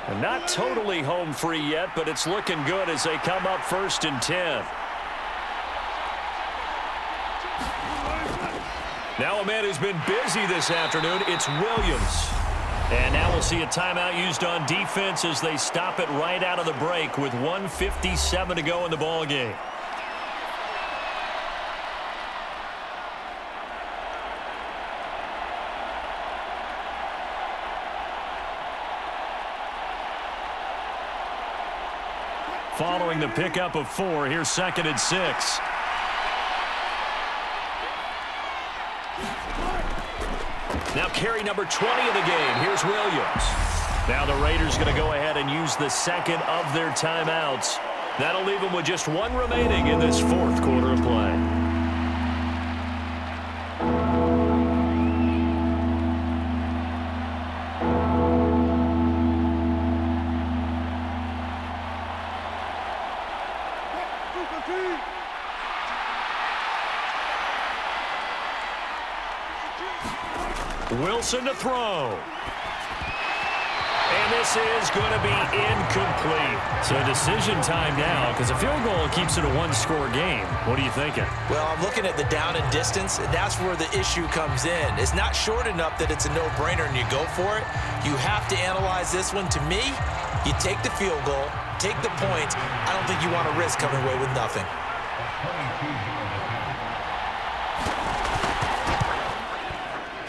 And not totally home free yet, but it's looking good as they come up 1st and 10. Now a man who's been busy this afternoon, it's Williams. And now we'll see a timeout used on defense as they stop it right out of the break with 1:57 to go in the ball game. Following the pickup of 4, here's 2nd and 6. Now carry number 20 of the game. Here's Williams. Now the Raiders going to go ahead and use the second of their timeouts. That'll leave them with just 1 remaining in this 4th quarter of play. Wilson to throw. And this is going to be incomplete. So decision time now because a field goal keeps it a 1-score game. What are you thinking? Well, I'm looking at the down and distance, and that's where the issue comes in. It's not short enough that it's a no-brainer and you go for it. You have to analyze this one. To me, you take the field goal, take the points. I don't think you want to risk coming away with nothing.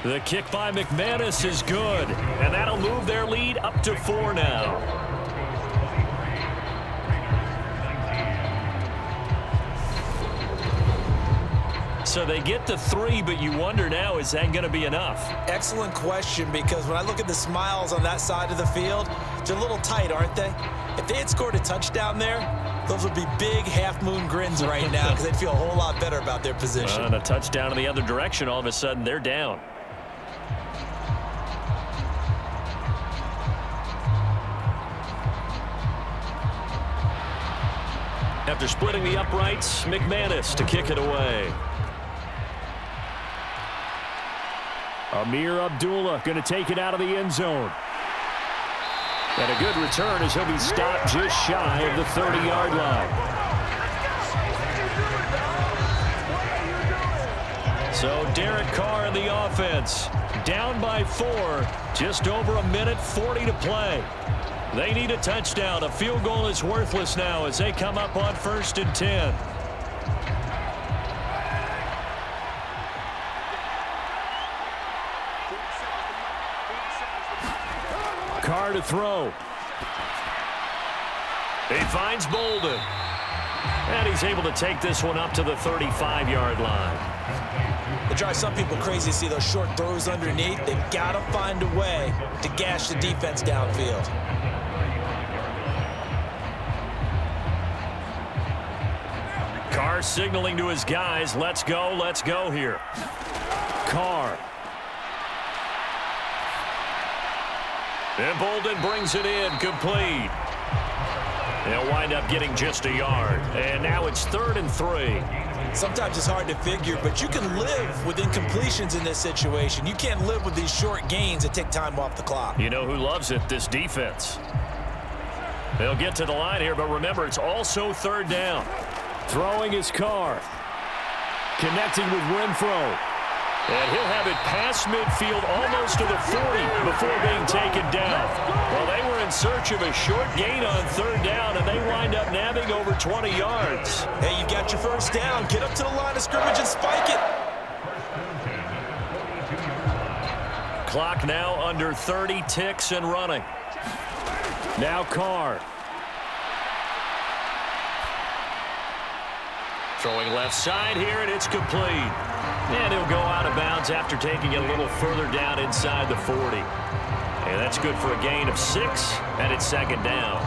The kick by McManus is good, and that'll move their lead up to 4 now. So they get to 3, but you wonder now, is that going to be enough? Excellent question, because when I look at the smiles on that side of the field, they're a little tight, aren't they? If they had scored a touchdown there, those would be big half-moon grins right now because they'd feel a whole lot better about their position. And a touchdown in the other direction, all of a sudden they're down. After splitting the uprights, McManus to kick it away. Amir Abdullah going to take it out of the end zone. And a good return as he'll be stopped just shy of the 30-yard line. So Derek Carr in the offense. Down by 4. Just over 1:40 to play. They need a touchdown. A field goal is worthless now as they come up on 1st and 10. Carr to throw. He finds Bolden. And he's able to take this one up to the 35-yard line. It drives some people crazy to see those short throws underneath. They've got to find a way to gash the defense downfield. Carr signaling to his guys, let's go here. Carr. And Bolden brings it in, complete. They'll wind up getting just a yard. And now it's 3rd and 3. Sometimes it's hard to figure, but you can live with incompletions in this situation. You can't live with these short gains that take time off the clock. You know who loves it? This defense. They'll get to the line here, but remember, it's also 3rd down. Throwing his Carr. Connecting with Renfro. And he'll have it past midfield almost to the 40 before being taken down. Well, they were in search of a short gain on 3rd down, and they wind up nabbing over 20 yards. Hey, you got your first down. Get up to the line of scrimmage and spike it. Clock now under 30 ticks and running. Now Carr. Throwing left side here, and it's complete. And he'll go out of bounds after taking it a little further down inside the 40. And that's good for a gain of 6, and it's 2nd down.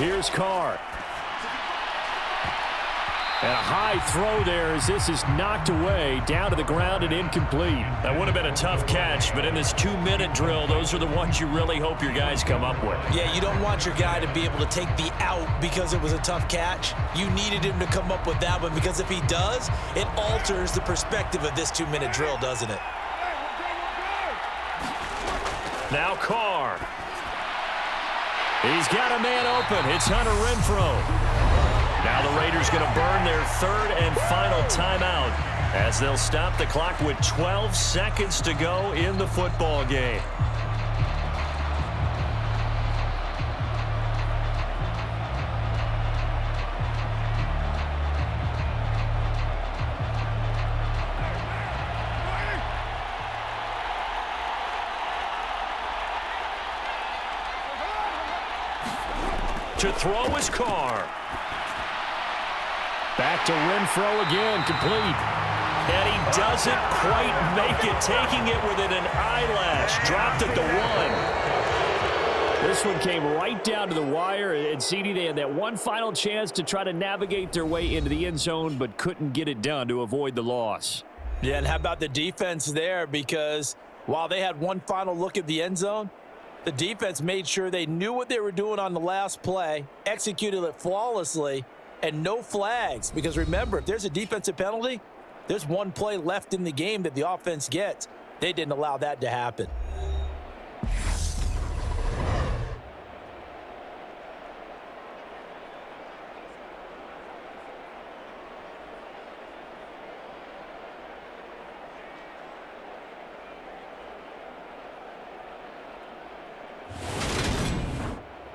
Here's Carr. And a high throw there as this is knocked away, down to the ground and incomplete. That would have been a tough catch, but in this 2-minute drill, those are the ones you really hope your guys come up with. Yeah, you don't want your guy to be able to take the out because it was a tough catch. You needed him to come up with that one because if he does, it alters the perspective of this 2-minute drill, doesn't it? Now Carr. He's got a man open. It's Hunter Renfrow. Now the Raiders going to burn their third and final timeout as they'll stop the clock with 12 seconds to go in the football game. To throw is Carr. Back to Renfrow again, complete. And he doesn't quite make it, taking it within an eyelash. Dropped it to 1. This one came right down to the wire, and CD, they had that one final chance to try to navigate their way into the end zone, but couldn't get it done to avoid the loss. Yeah, and how about the defense there? Because while they had one final look at the end zone, the defense made sure they knew what they were doing on the last play, executed it flawlessly, and no flags. Because remember, if there's a defensive penalty, there's one play left in the game that the offense gets. They didn't allow that to happen.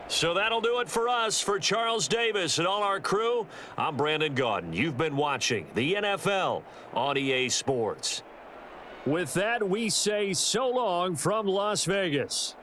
So that'll do it for us. For Charles Davis and all our crew, I'm Brandon Gaudin. You've been watching the NFL on EA Sports. With that, we say so long from Las Vegas.